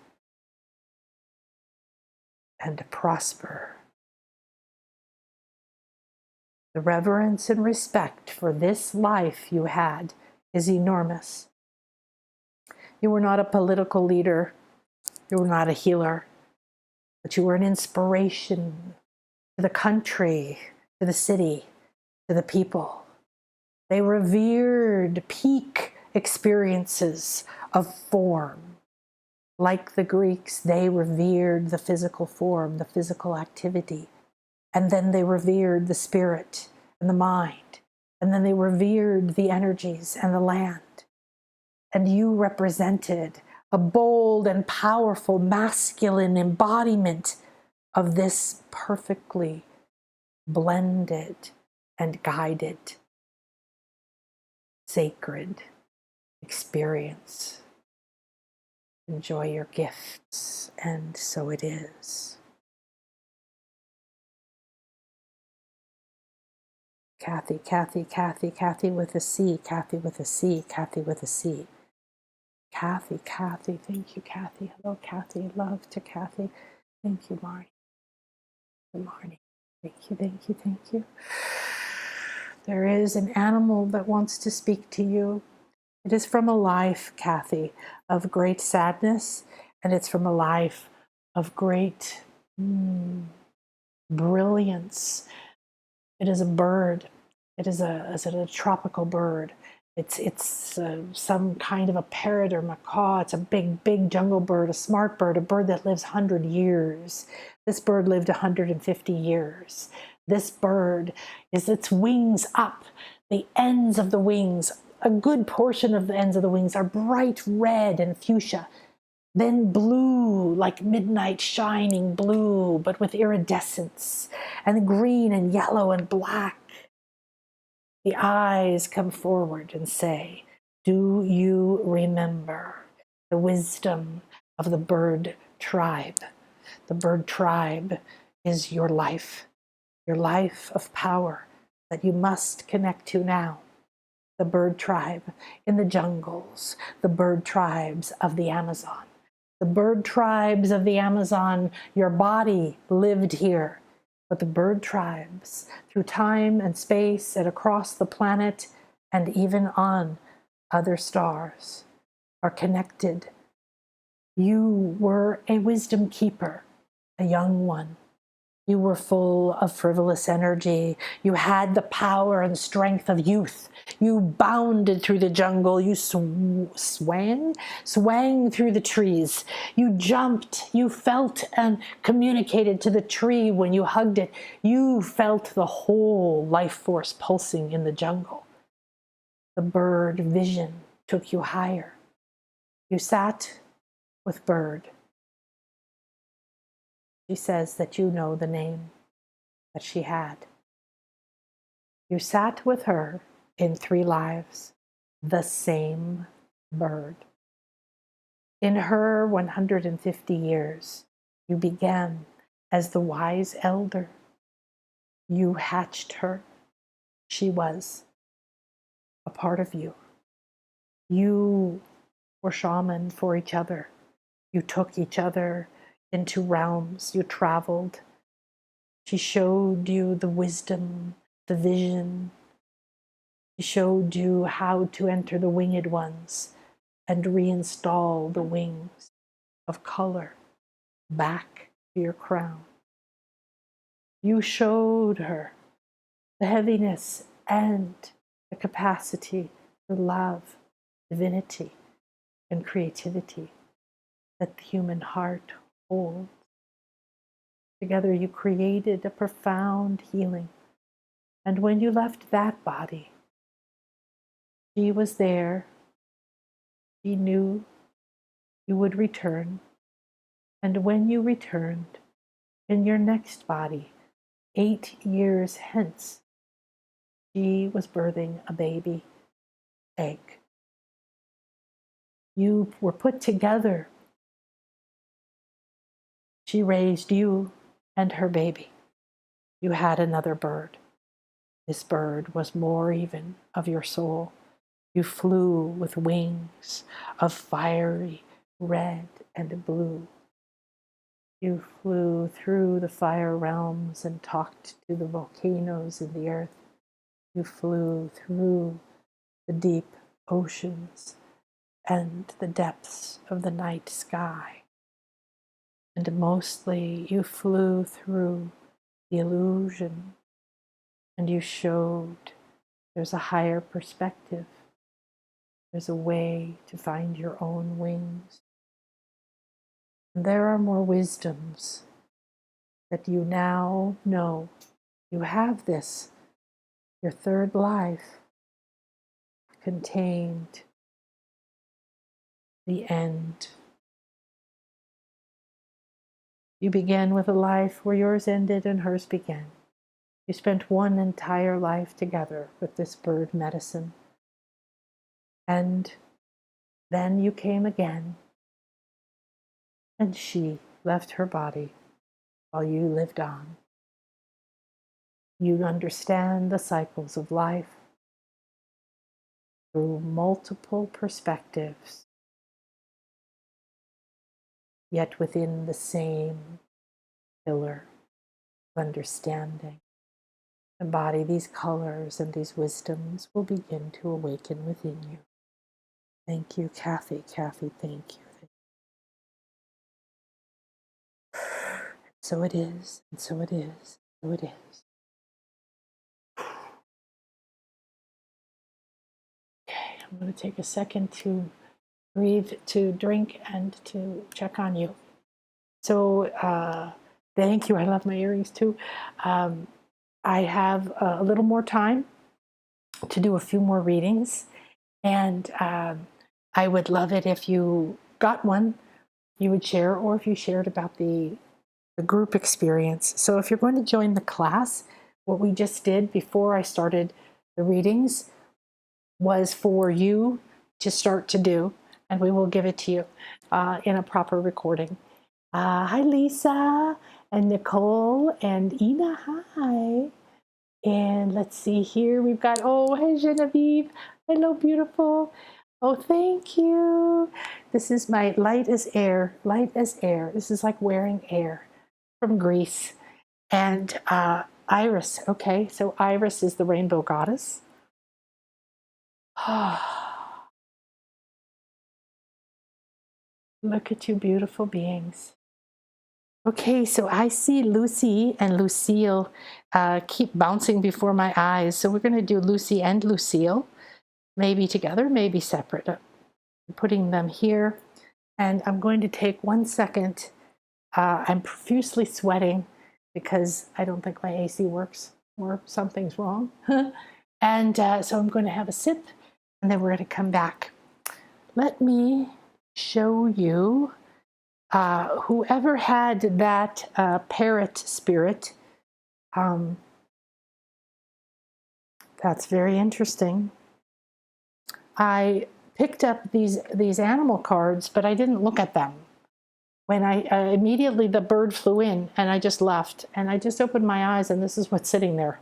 and prosper. The reverence and respect for this life you had is enormous. You were not a political leader. You were not a healer. But you were an inspiration to the country, to the city, to the people. They revered peak experiences of form. Like the Greeks, they revered the physical form, the physical activity. And then they revered the spirit and the mind. And then they revered the energies and the land. And you represented a bold and powerful masculine embodiment of this perfectly blended and guided sacred experience. Enjoy your gifts, and so it is. Kathy, Kathy, Kathy, Kathy with a C, Kathy with a C, Kathy with a C. Kathy, Kathy, thank you, Kathy. Hello, Kathy. Love to Kathy. Thank you, Marnie. Marnie. Thank you, thank you, thank you. There is an animal that wants to speak to you. It is from a life, Kathy, of great sadness, and it's from a life of great brilliance. It is a bird. It is a tropical bird. It's some kind of a parrot or macaw. It's a big jungle bird, a smart bird, a bird that lives 100 years. This bird lived 150 years. This bird is its wings up. The ends of the wings, a good portion of the ends of the wings are bright red and fuchsia. Then blue, like midnight shining blue, but with iridescence, and green and yellow and black. The eyes come forward and say, do you remember the wisdom of the bird tribe? The bird tribe is your life of power that you must connect to now. The bird tribe in the jungles, the bird tribes of the Amazon. The bird tribes of the Amazon, your body lived here. But the bird tribes, through time and space and across the planet and even on other stars, are connected. You were a wisdom keeper, a young one. You were full of frivolous energy. You had the power and strength of youth. You bounded through the jungle. You swang through the trees. You jumped. You felt and communicated to the tree when you hugged it. You felt the whole life force pulsing in the jungle. The bird vision took you higher. You sat with Bird. She says that you know the name that she had. You sat with her in 3 lives, the same bird. In her 150 years, you began as the wise elder. You hatched her. She was a part of you. You were shaman for each other. You took each other into realms. You traveled. She showed you the wisdom, the vision. She showed you how to enter the winged ones and reinstall the wings of color back to your crown. You showed her the heaviness and the capacity for love, divinity, and creativity that the human heart holds. Together you created a profound healing. And when you left that body, she was there. She knew you would return. And when you returned, in your next body, 8 years hence, she was birthing a baby egg. You were put together. She raised you and her baby. You had another bird. This bird was more even of your soul. You flew with wings of fiery red and blue. You flew through the fire realms and talked to the volcanoes in the earth. You flew through the deep oceans and the depths of the night sky. And mostly you flew through the illusion, and you showed there's a higher perspective. There's a way to find your own wings. And there are more wisdoms that you now know. You have this, your third life, contained the end. You began with a life where yours ended and hers began. You spent one entire life together with this bird medicine. And then you came again, and she left her body while you lived on. You understand the cycles of life through multiple perspectives, yet within the same pillar of understanding. Embody these colors, and these wisdoms will begin to awaken within you. Thank you, Kathy. Kathy, thank you. So it is, and so it is, so it is. Okay, I'm going to take a second to breathe, to drink, and to check on you. So, thank you. I love my earrings too. I have a little more time to do a few more readings, and I would love it if you got one, you would share, or if you shared about the group experience. So if you're going to join the class, what we just did before I started the readings was for you to start to do, and we will give it to you in a proper recording. Hi, Lisa, and Nicole, and Ina, hi. And let's see here, we've got, oh, hey, Genevieve. Hello, beautiful. Oh, thank you. This is my light as air, light as air. This is like wearing air from Greece. And Iris, okay, so Iris is the rainbow goddess. Look at you, beautiful beings. Okay, so I see Lucy and Lucille keep bouncing before my eyes. So we're going to do Lucy and Lucille, maybe together, maybe separate. I'm putting them here. And I'm going to take 1 second. I'm profusely sweating because I don't think my AC works or something's wrong. And so I'm going to have a sip, and then we're going to come back. Let me show you. Whoever had that parrot spirit, that's very interesting. I picked up these animal cards, but I didn't look at them. When I immediately, the bird flew in, and I just left, and I just opened my eyes, and this is what's sitting there.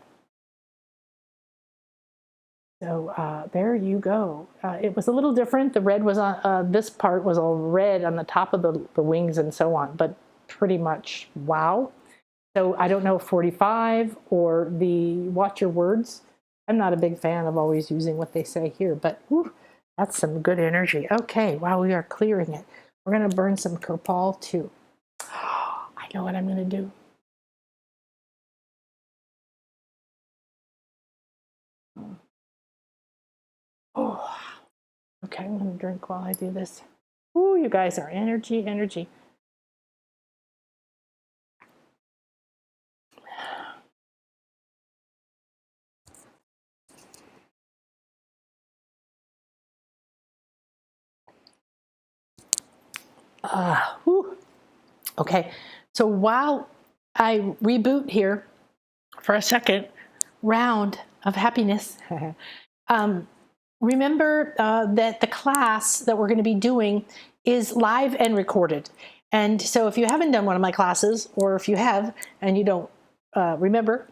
So there you go. It was a little different. The red was on, this part was all red on the top of the wings and so on, but pretty much wow. So I don't know 45 or the watch your words. I'm not a big fan of always using what they say here, but whew, that's some good energy. Okay, wow, we are clearing it. We're going to burn some copal too. I know what I'm going to do. Oh, okay, I'm going to drink while I do this. Ooh, you guys are energy, energy. Okay, so while I reboot here for a second round of happiness, remember that the class that we're going to be doing is live and recorded. And so if you haven't done one of my classes, or if you have and you don't remember,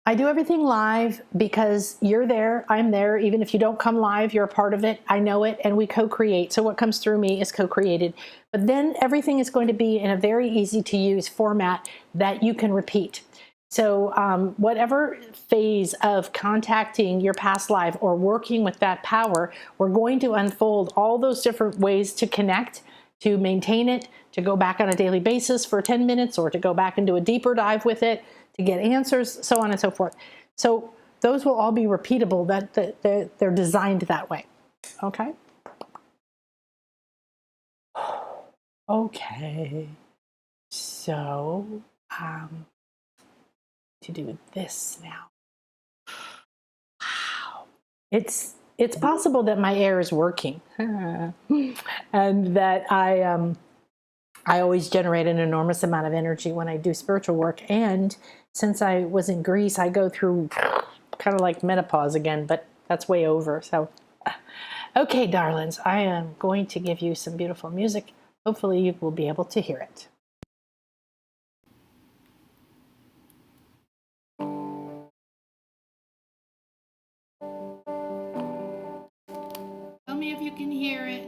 I do everything live because you're there, I'm there. Even if you don't come live, you're a part of it. I know it, and we co-create. So what comes through me is co-created. But then everything is going to be in a very easy to use format that you can repeat. So whatever phase of contacting your past life or working with that power, we're going to unfold all those different ways to connect to maintain it, to go back on a daily basis for 10 minutes, or to go back and do a deeper dive with it, to get answers, so on and so forth. So those will all be repeatable, that they're designed that way. Okay? Okay. So, to do this now. Wow. It's possible that my air is working and that I always generate an enormous amount of energy when I do spiritual work. And since I was in Greece, I go through kind of like menopause again, but that's way over. So, okay, darlings, I am going to give you some beautiful music. Hopefully you will be able to hear it. Tell me if you can hear it.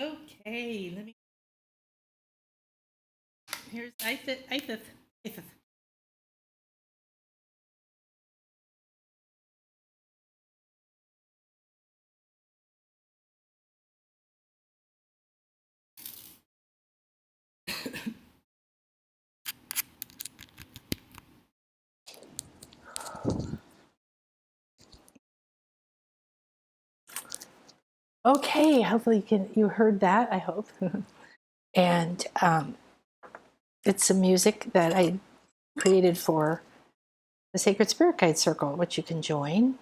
Okay, here's Ithith. Okay, hopefully you heard that, I hope. And it's some music that I created for the Sacred Spirit Guide Circle, which you can join.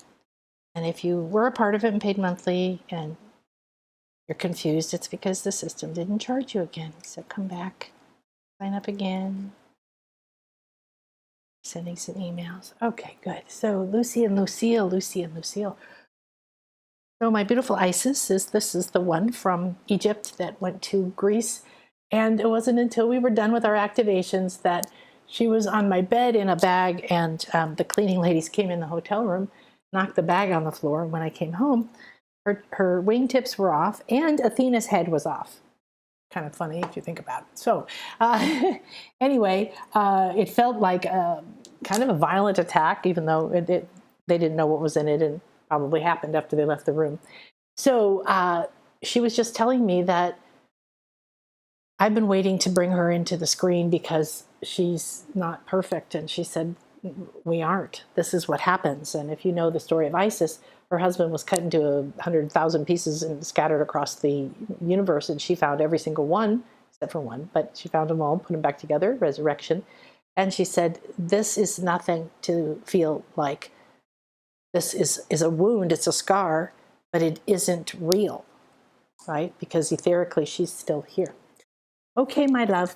And if you were a part of it and paid monthly and you're confused, it's because the system didn't charge you again. So come back, sign up again. Sending some emails. Okay, good. So Lucy and Lucille. So my beautiful Isis this is the one from Egypt that went to Greece. And it wasn't until we were done with our activations that she was on my bed in a bag, and the cleaning ladies came in the hotel room, knocked the bag on the floor. And when I came home, her wingtips were off and Athena's head was off. Kind of funny if you think about it. So anyway, it felt like kind of a violent attack, even though they didn't know what was in it, and probably happened after they left the room. So she was just telling me that I've been waiting to bring her into the screen because she's not perfect. And she said we aren't. This is what happens. And if you know the story of Isis, her husband was cut into 100,000 pieces and scattered across the universe, and she found every single one, except for one, but she found them all, put them back together, resurrection. And she said, this is nothing to feel like. This is a wound, it's a scar, but it isn't real, right? Because etherically, she's still here. Okay, my love,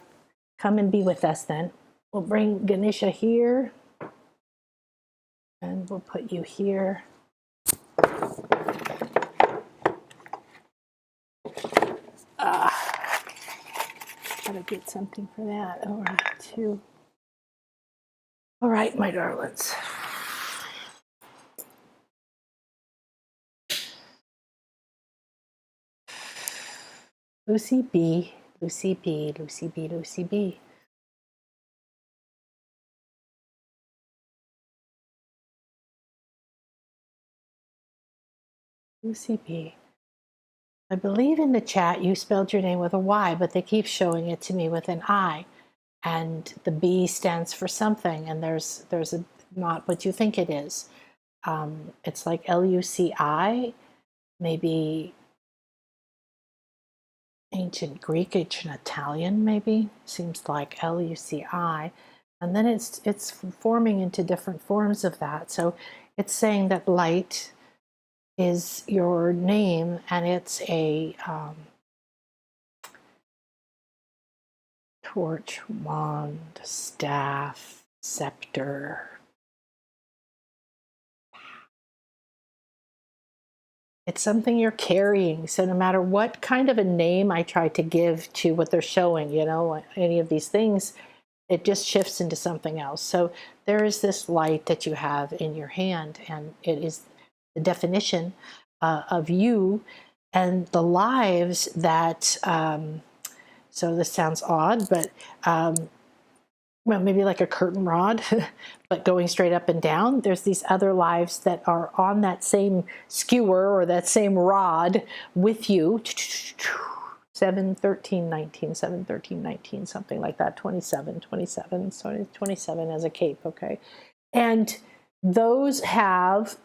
come and be with us then. We'll bring Ganesha here, and we'll put you here. Gotta get something for that. All right, too. All right, my darlings. Lucy B, Lucy B, Lucy B, Lucy B. Lucy B. I believe in the chat you spelled your name with a Y, but they keep showing it to me with an I. And the B stands for something, and there's a not what you think it is. It's like Luci, maybe ancient Greek, ancient Italian, maybe. Seems like Luci. And then it's forming into different forms of that. So it's saying that light is your name, and it's a torch, wand, staff, scepter. It's something you're carrying. So no matter what kind of a name I try to give to what they're showing, you know, any of these things, it just shifts into something else. So there is this light that you have in your hand, and it is the definition of you and the lives that, so this sounds odd, but well, maybe like a curtain rod, but going straight up and down. There's these other lives that are on that same skewer or that same rod with you. 7, 13, 19, 7, 13, 19, something like that. 27 as a cape, okay? And those have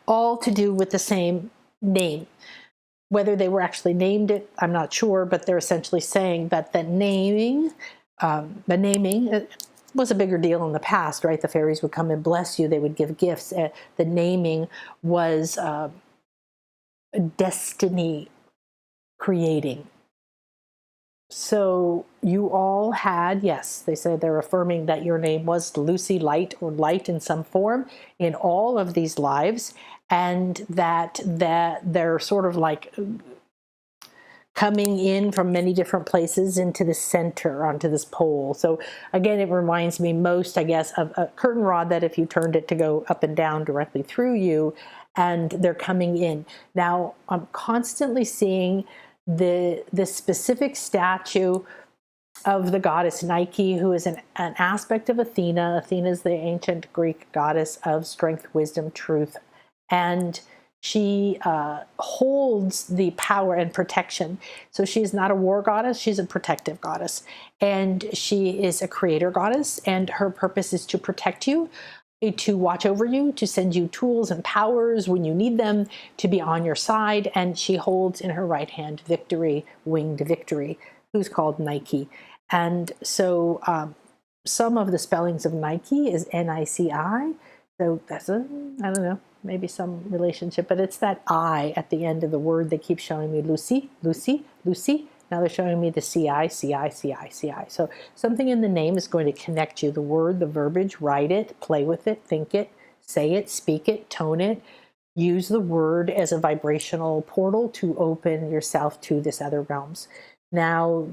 all to do with the same name. Whether they were actually named it, I'm not sure, but they're essentially saying that the naming was a bigger deal in the past, right? The fairies would come and bless you. They would give gifts. The naming was destiny creating. So you all had, yes, they said they're affirming that your name was Lucy Light, or light in some form, in all of these lives, and that they're sort of like coming in from many different places into the center, onto this pole. So again, it reminds me most, I guess, of a curtain rod that if you turned it to go up and down directly through you, and they're coming in. Now, I'm constantly seeing the specific statue of the goddess Nike, who is an aspect of Athena. Athena is the ancient Greek goddess of strength, wisdom, truth, and she holds the power and protection. So she's not a war goddess, she's a protective goddess. And she is a creator goddess, and her purpose is to protect you, to watch over you, to send you tools and powers when you need them, to be on your side. And she holds in her right hand Victory, winged Victory, who's called Nike. And so some of the spellings of Nike is Nici. So that's I don't know, maybe some relationship, but it's that I at the end of the word. They keep showing me Lucy, Lucy, Lucy. Now they're showing me the CI, CI, CI, CI. So something in the name is going to connect you. The word, the verbiage, write it, play with it, think it, say it, speak it, tone it. Use the word as a vibrational portal to open yourself to this other realms. Now,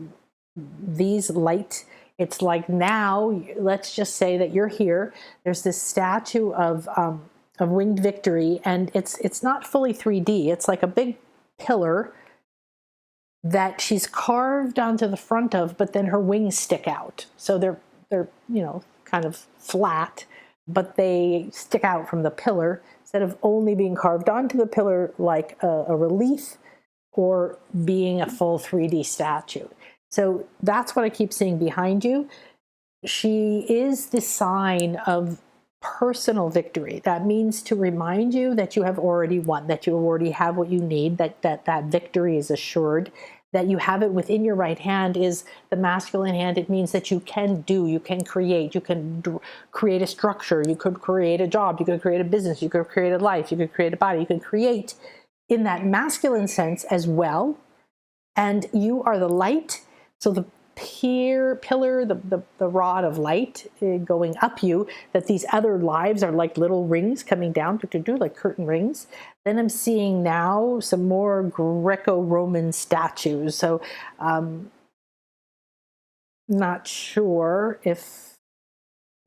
these light, it's like now, let's just say that you're here. There's this statue of winged Victory, and it's not fully 3D. It's like a big pillar that she's carved onto the front of, but then her wings stick out. So they're kind of flat, but they stick out from the pillar instead of only being carved onto the pillar like a relief or being a full 3D statue. So that's what I keep seeing behind you. she is the sign of personal victory. That means to remind you that you have already won, that you already have what you need, that victory is assured, that you have it within your right hand is the masculine hand. It means that you can do, you can create, you can create a structure, you could create a job, you could create a business, you could create a life, you could create a body, you can create in that masculine sense as well. And you are the light. So the pillar, the rod of light going up you, that these other lives are like little rings coming down, like curtain rings. Then I'm seeing now some more Greco-Roman statues. So not sure if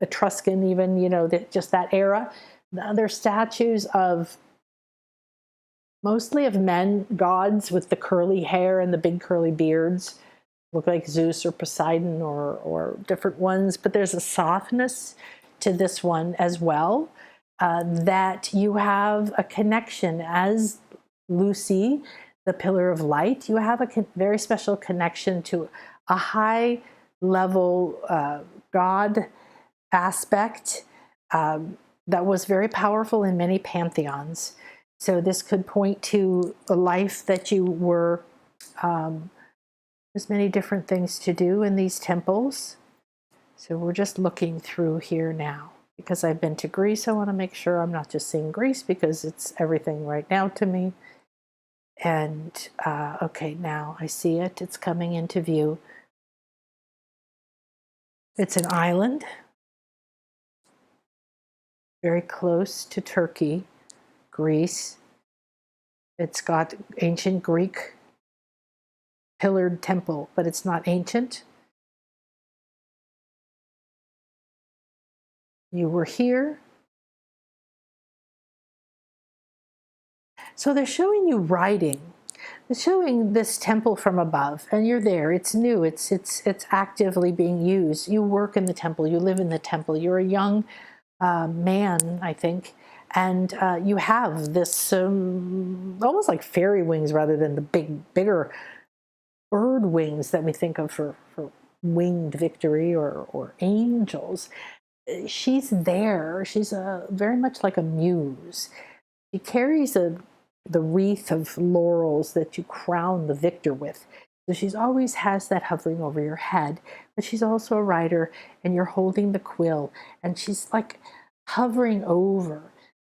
Etruscan even, just that era. The other statues of mostly of men, gods with the curly hair and the big curly beards. Look like Zeus or Poseidon or different ones, but there's a softness to this one as well, that you have a connection as Lucy, the pillar of light. You have a very special connection to a high level God aspect that was very powerful in many pantheons. So this could point to a life that you were there's many different things to do in these temples. So we're just looking through here now. Because I've been to Greece, I want to make sure I'm not just seeing Greece because it's everything right now to me. And okay, now I see it. It's coming into view. It's an island very close to Turkey, Greece. It's got ancient Greek pillared temple, but it's not ancient. You were here. So they're showing you riding. They're showing this temple from above, and you're there. It's new. It's actively being used. You work in the temple. You live in the temple. You're a young man, I think, and you have this almost like fairy wings rather than the bigger bird wings that we think of for winged victory or angels. She's there. She's very much like a muse. She carries the wreath of laurels that you crown the victor with. So she's always has that hovering over your head, but she's also a rider, and you're holding the quill, and she's like hovering over,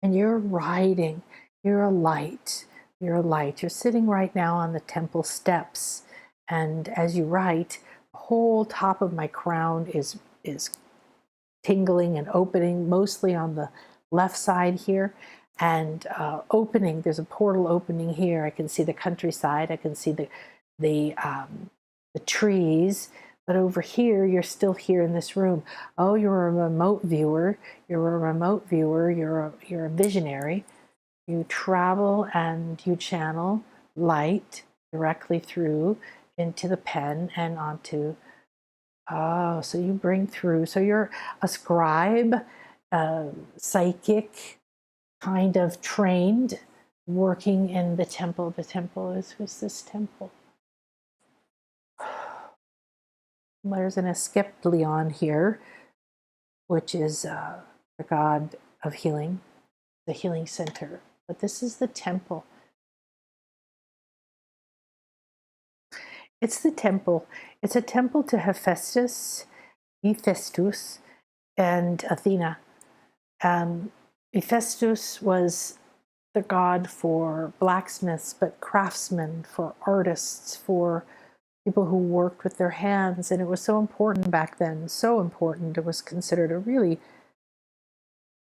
and you're riding. You're a light. You're a light. You're sitting right now on the temple steps. And as you write, the whole top of my crown is tingling and opening, mostly on the left side here, and opening. There's a portal opening here. I can see the countryside. I can see the trees. But over here, you're still here in this room. Oh, you're a remote viewer. You're a remote viewer. You're a visionary. You travel and you channel light directly through into the pen and onto, oh, so you bring through, so you're a scribe, psychic, kind of trained, working in the temple. The temple who's this temple? There's an Asclepion here, which is the god of healing, the healing center. But this is the temple. It's the temple. It's a temple to Hephaestus, and Athena. Hephaestus was the god for blacksmiths, but craftsmen, for artists, for people who worked with their hands. And it was so important back then, so important. It was considered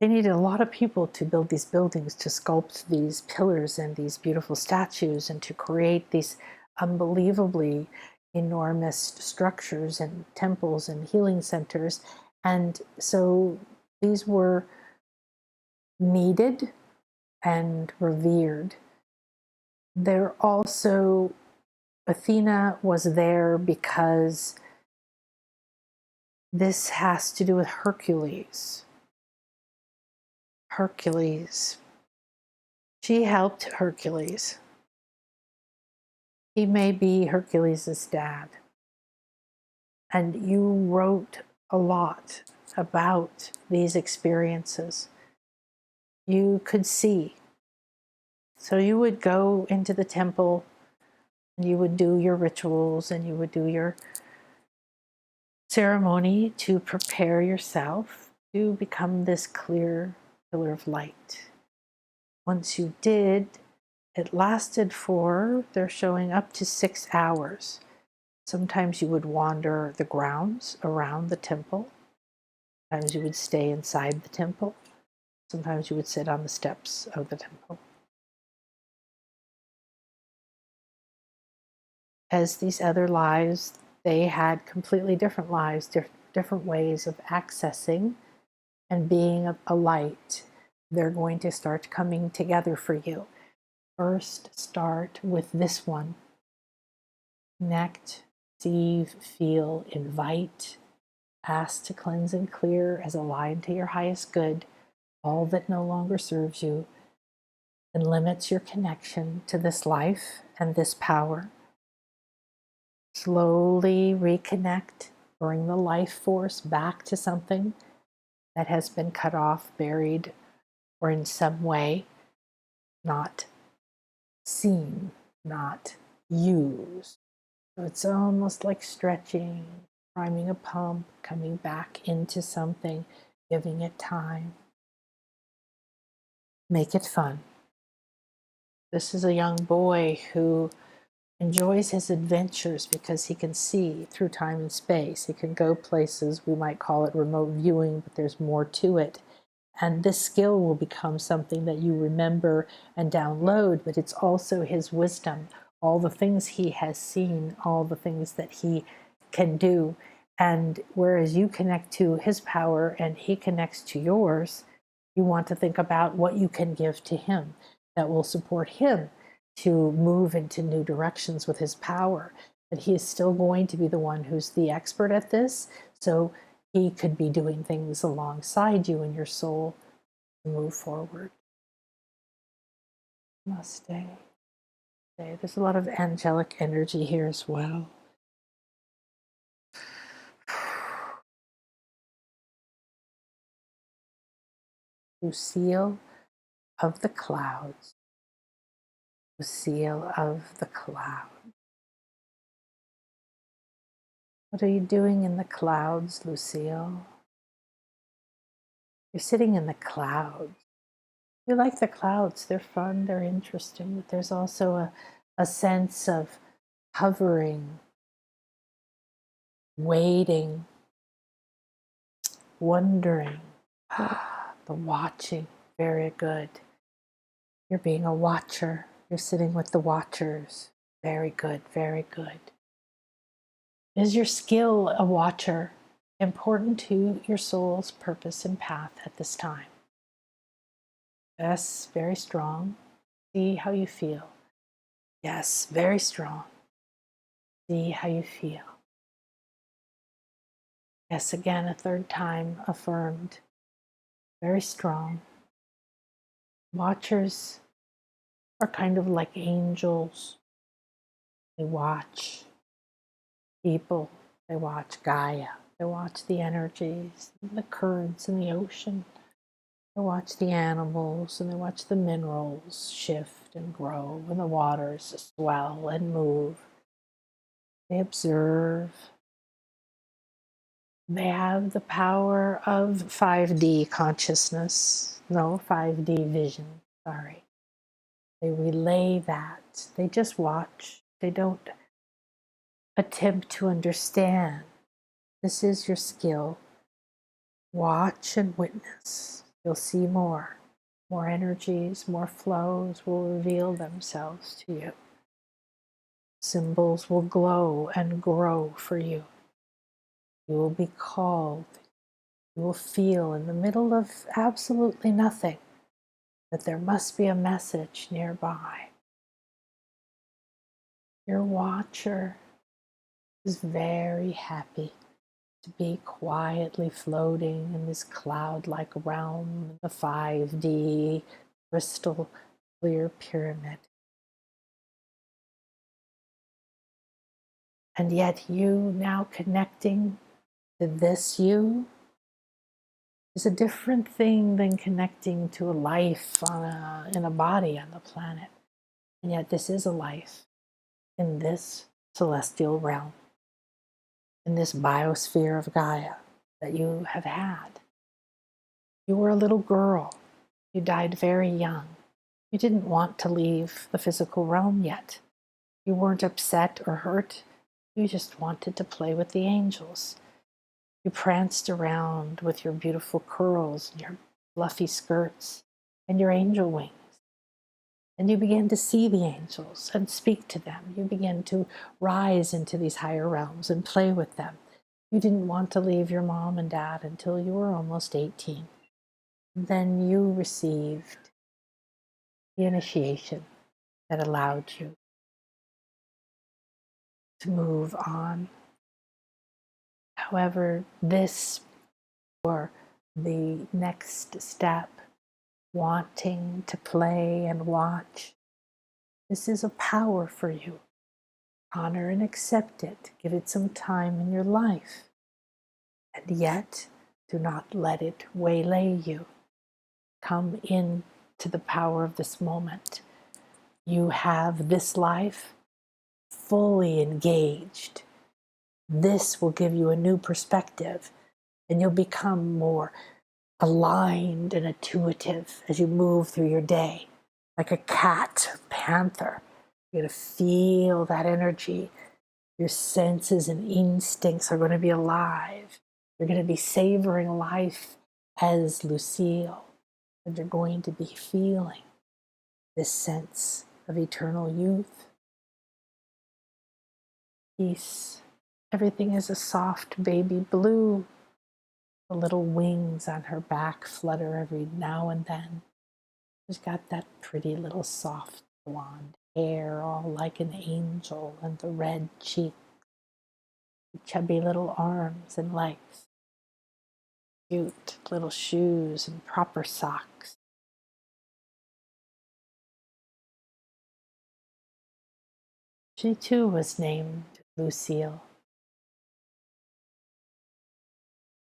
they needed a lot of people to build these buildings, to sculpt these pillars and these beautiful statues, and to create these unbelievably enormous structures and temples and healing centers. And so these were needed and revered. They're also, Athena was there because this has to do with Hercules. Hercules. She helped Hercules. He may be Hercules' dad. And you wrote a lot about these experiences. You could see. So you would go into the temple and you would do your rituals and you would do your ceremony to prepare yourself to become this clear pillar of light. Once you did, it lasted for, they're showing up to 6 hours. Sometimes you would wander the grounds around the temple. Sometimes you would stay inside the temple. Sometimes you would sit on the steps of the temple. As these other lives, they had completely different lives, different ways of accessing and being a light. They're going to start coming together for you. First, start with this one. Connect, receive, feel, invite, ask to cleanse and clear as a line to your highest good all that no longer serves you and limits your connection to this life and this power. Slowly reconnect, bring the life force back to something that has been cut off, buried, or in some way not seen, not used. So it's almost like stretching, priming a pump, coming back into something, giving it time. Make it fun. This is a young boy who enjoys his adventures because he can see through time and space. He can go places, we might call it remote viewing, but there's more to it. And this skill will become something that you remember and download, but it's also his wisdom, all the things he has seen, all the things that he can do. And whereas you connect to his power and he connects to yours, you want to think about what you can give to him that will support him to move into new directions with his power. But he is still going to be the one who's the expert at this. So he could be doing things alongside you in your soul to move forward. Namaste. There's a lot of angelic energy here as well. Lucille of the clouds. Lucille of the clouds. What are you doing in the clouds, Lucille? You're sitting in the clouds. You like the clouds. They're fun, they're interesting, but there's also a sense of hovering, waiting, wondering, the watching. Very good. You're being a watcher. You're sitting with the watchers. Very good, very good. Is your skill a watcher important to your soul's purpose and path at this time? Yes, very strong. See how you feel. Yes, very strong. See how you feel. Yes, again, a third time affirmed. Very strong. Watchers are kind of like angels. They watch people. They watch Gaia. They watch the energies, the currents in the ocean. They watch the animals and they watch the minerals shift and grow and the waters swell and move. They observe. They have the power of 5D consciousness. No, 5D vision, sorry. They relay that. They just watch. They don't attempt to understand. This is your skill. Watch and witness. You'll see more. More energies, more flows will reveal themselves to you. Symbols will glow and grow for you. You will be called. You will feel in the middle of absolutely nothing that there must be a message nearby. Your watcher is very happy to be quietly floating in this cloud-like realm, the 5D crystal clear pyramid. And yet you now connecting to this you is a different thing than connecting to a life in a body on the planet. And yet this is a life in this celestial realm, in this biosphere of Gaia that you have had. You were a little girl. You died very young. You didn't want to leave the physical realm yet. You weren't upset or hurt. You just wanted to play with the angels. You pranced around with your beautiful curls and your fluffy skirts and your angel wings. And you began to see the angels and speak to them. You began to rise into these higher realms and play with them. You didn't want to leave your mom and dad until you were almost 18. And then you received the initiation that allowed you to move on. However, this or the next step, wanting to play and watch, this is a power for you. Honor and accept it. Give it some time in your life. And yet, do not let it waylay you. Come in to the power of this moment. You have this life fully engaged. This will give you a new perspective, and you'll become more aligned and intuitive as you move through your day, like a cat, panther. You're going to feel that energy. Your senses and instincts are going to be alive. You're going to be savoring life as Lucille, and you're going to be feeling this sense of eternal youth, peace. Everything is a soft baby blue. The little wings on her back flutter every now and then. She's got that pretty little soft blonde hair, all like an angel, and the red cheeks, the chubby little arms and legs, cute little shoes and proper socks. She too was named Lucille.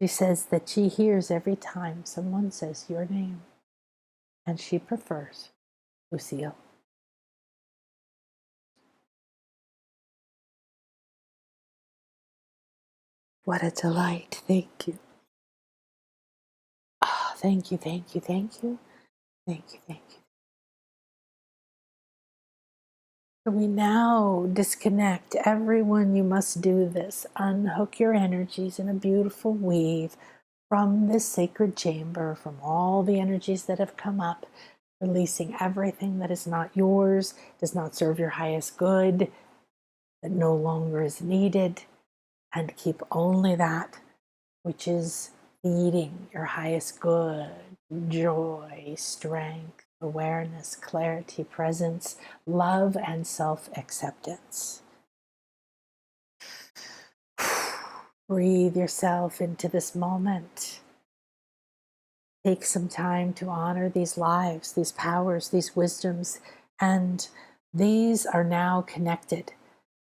She says that she hears every time someone says your name, and she prefers Lucille. What a delight. Thank you. Ah, thank you, thank you, thank you. Thank you, thank you. So we now disconnect. Everyone, you must do this. Unhook your energies in a beautiful weave from this sacred chamber, from all the energies that have come up, releasing everything that is not yours, does not serve your highest good, that no longer is needed, and keep only that which is feeding your highest good, joy, strength, awareness, clarity, presence, love, and self-acceptance. Breathe yourself into this moment. Take some time to honor these lives, these powers, these wisdoms, and these are now connected.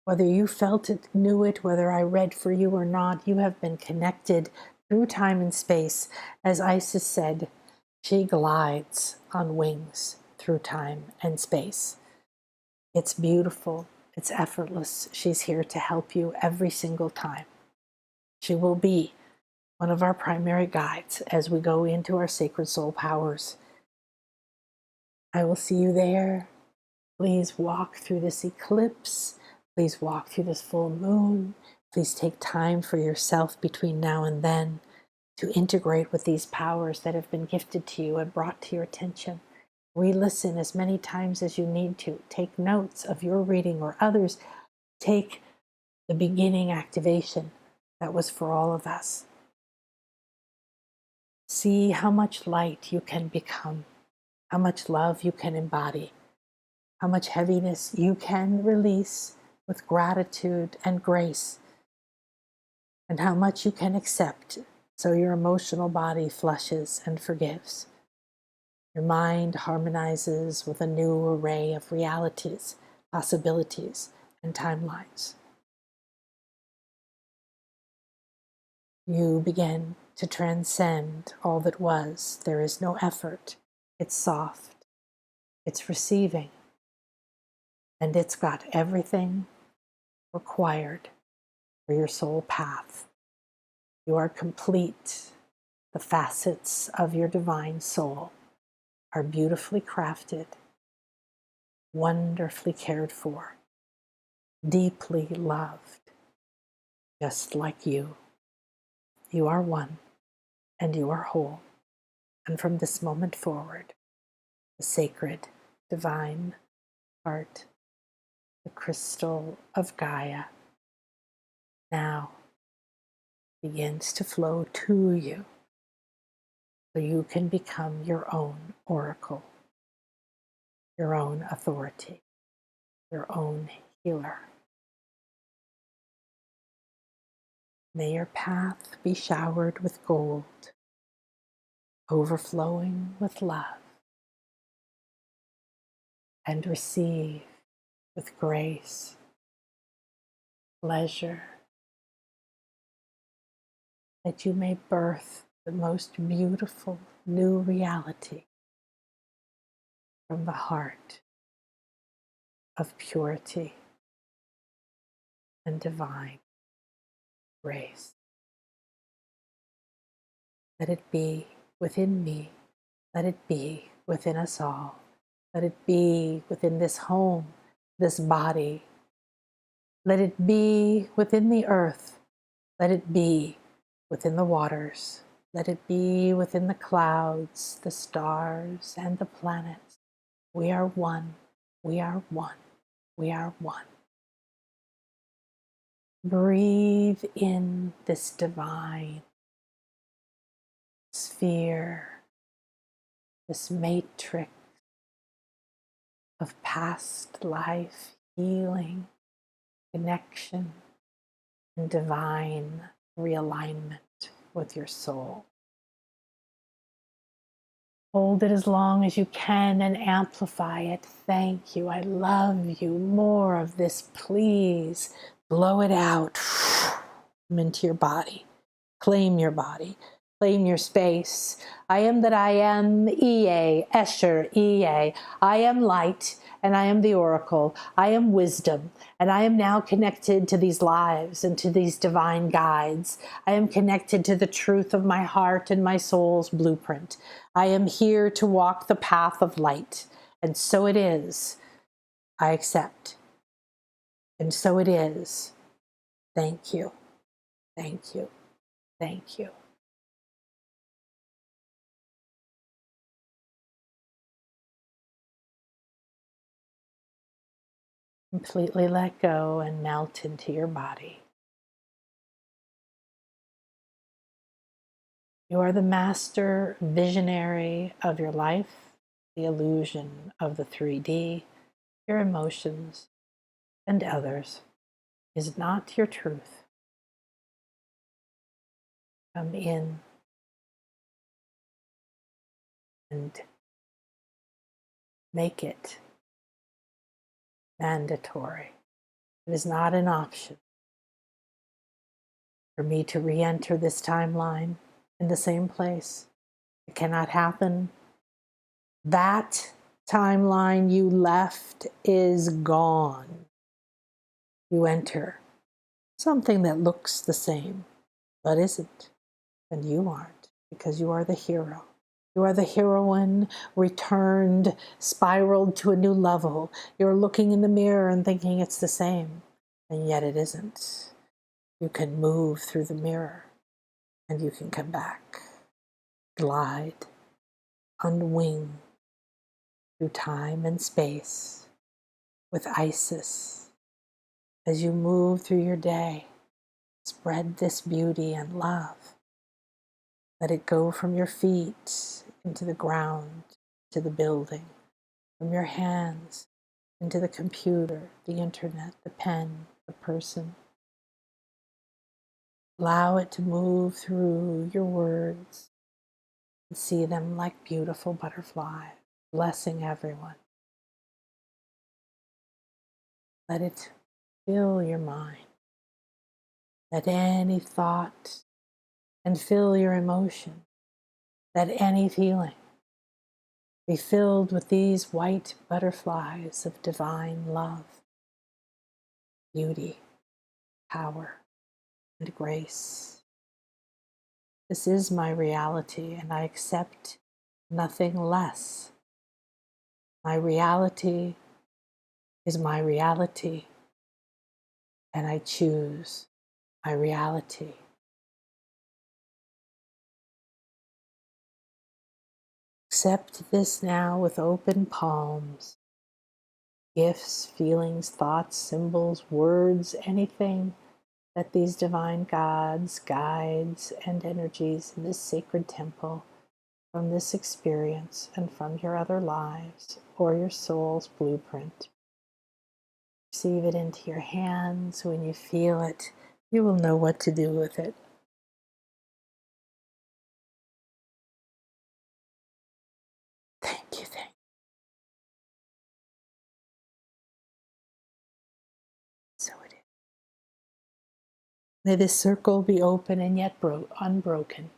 Whether you felt it, knew it, whether I read for you or not, you have been connected through time and space. As Isis said, she glides on wings through time and space. It's beautiful. It's effortless. She's here to help you every single time. She will be one of our primary guides as we go into our sacred soul powers. I will see you there. Please walk through this eclipse. Please walk through this full moon. Please take time for yourself between now and then to integrate with these powers that have been gifted to you and brought to your attention. Re-listen as many times as you need to. Take notes of your reading or others. Take the beginning activation that was for all of us. See how much light you can become, how much love you can embody, how much heaviness you can release with gratitude and grace, and how much you can accept so your emotional body flushes and forgives. Your mind harmonizes with a new array of realities, possibilities, and timelines. You begin to transcend all that was. There is no effort. It's soft. It's receiving. And it's got everything required for your soul path. You are complete. The facets of your divine soul are beautifully crafted, wonderfully cared for, deeply loved, just like you. You are one and you are whole. And from this moment forward, the sacred, divine heart, the crystal of Gaia, now begins to flow to you so you can become your own oracle, your own authority, your own healer. May your path be showered with gold, overflowing with love, and receive with grace, pleasure, that you may birth the most beautiful new reality from the heart of purity and divine grace. Let it be within me. Let it be within us all. Let it be within this home, this body. Let it be within the earth. Let it be within the waters. Let it be within the clouds, the stars, and the planets. We are one. We are one. We are one. Breathe in this divine sphere, this matrix of past life healing, connection, and divine realignment with your soul. Hold it as long as you can and amplify it. Thank you. I love you. More of this, please. Blow it out into your body. Claim your body. Claim your space. I am that I am, Ea, Escher, Ea. I am light, and I am the oracle. I am wisdom, and I am now connected to these lives and to these divine guides. I am connected to the truth of my heart and my soul's blueprint. I am here to walk the path of light, and so it is. I accept, and so it is. Thank you. Thank you. Thank you. Completely let go and melt into your body. You are the master visionary of your life, the illusion of the 3D, your emotions, and others is not your truth. Come in and make it mandatory. It is not an option for me to re-enter this timeline in the same place. It cannot happen. That timeline you left is gone. You enter something that looks the same, but isn't. And you aren't, because you are the hero. You are the heroine, returned, spiraled to a new level. You're looking in the mirror and thinking it's the same, and yet it isn't. You can move through the mirror, and you can come back, glide, unwing through time and space with Isis. As you move through your day, spread this beauty and love. Let it go from your feet into the ground, to the building, from your hands into the computer, the internet, the pen, the person. Allow it to move through your words and see them like beautiful butterflies, blessing everyone. Let it fill your mind. Let any thought and fill your emotion. Let any feeling be filled with these white butterflies of divine love, beauty, power, and grace. This is my reality, and I accept nothing less. My reality is my reality, and I choose my reality. Accept this now with open palms. Gifts, feelings, thoughts, symbols, words, anything that these divine gods, guides, and energies in this sacred temple, from this experience and from your other lives or your soul's blueprint. Receive it into your hands. When you feel it, you will know what to do with it. Thank you, thank you. So it is. May this circle be open and yet unbroken.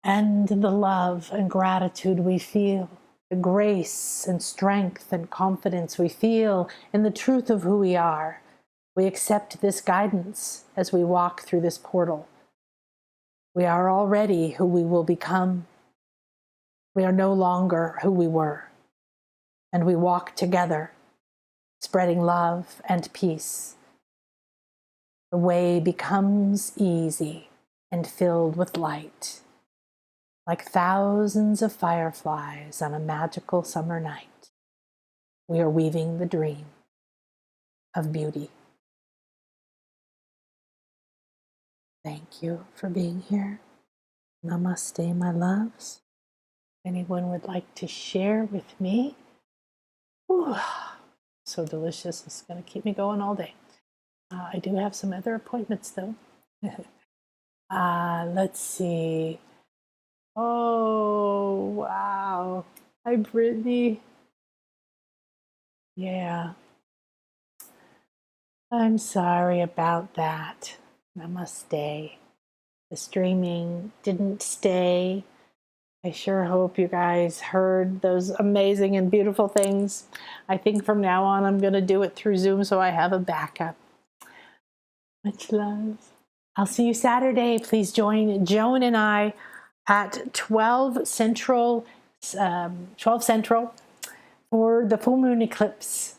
And the love and gratitude we feel, the grace and strength and confidence we feel in the truth of who we are. We accept this guidance as we walk through this portal. We are already who we will become. We are no longer who we were. And we walk together, spreading love and peace. The way becomes easy and filled with light, like thousands of fireflies on a magical summer night. We are weaving the dream of beauty. Thank you for being here. Namaste, my loves. Anyone would like to share with me? Ooh, so delicious. It's going to keep me going all day. I do have some other appointments though. Let's see. Oh, wow. Hi, Brittany. Yeah. I'm sorry about that. Namaste. The streaming didn't stay. I sure hope you guys heard those amazing and beautiful things. I think from now on I'm going to do it through Zoom so I have a backup. Much love. I'll see you Saturday. Please join Joan and I at 12 Central for the full moon eclipse.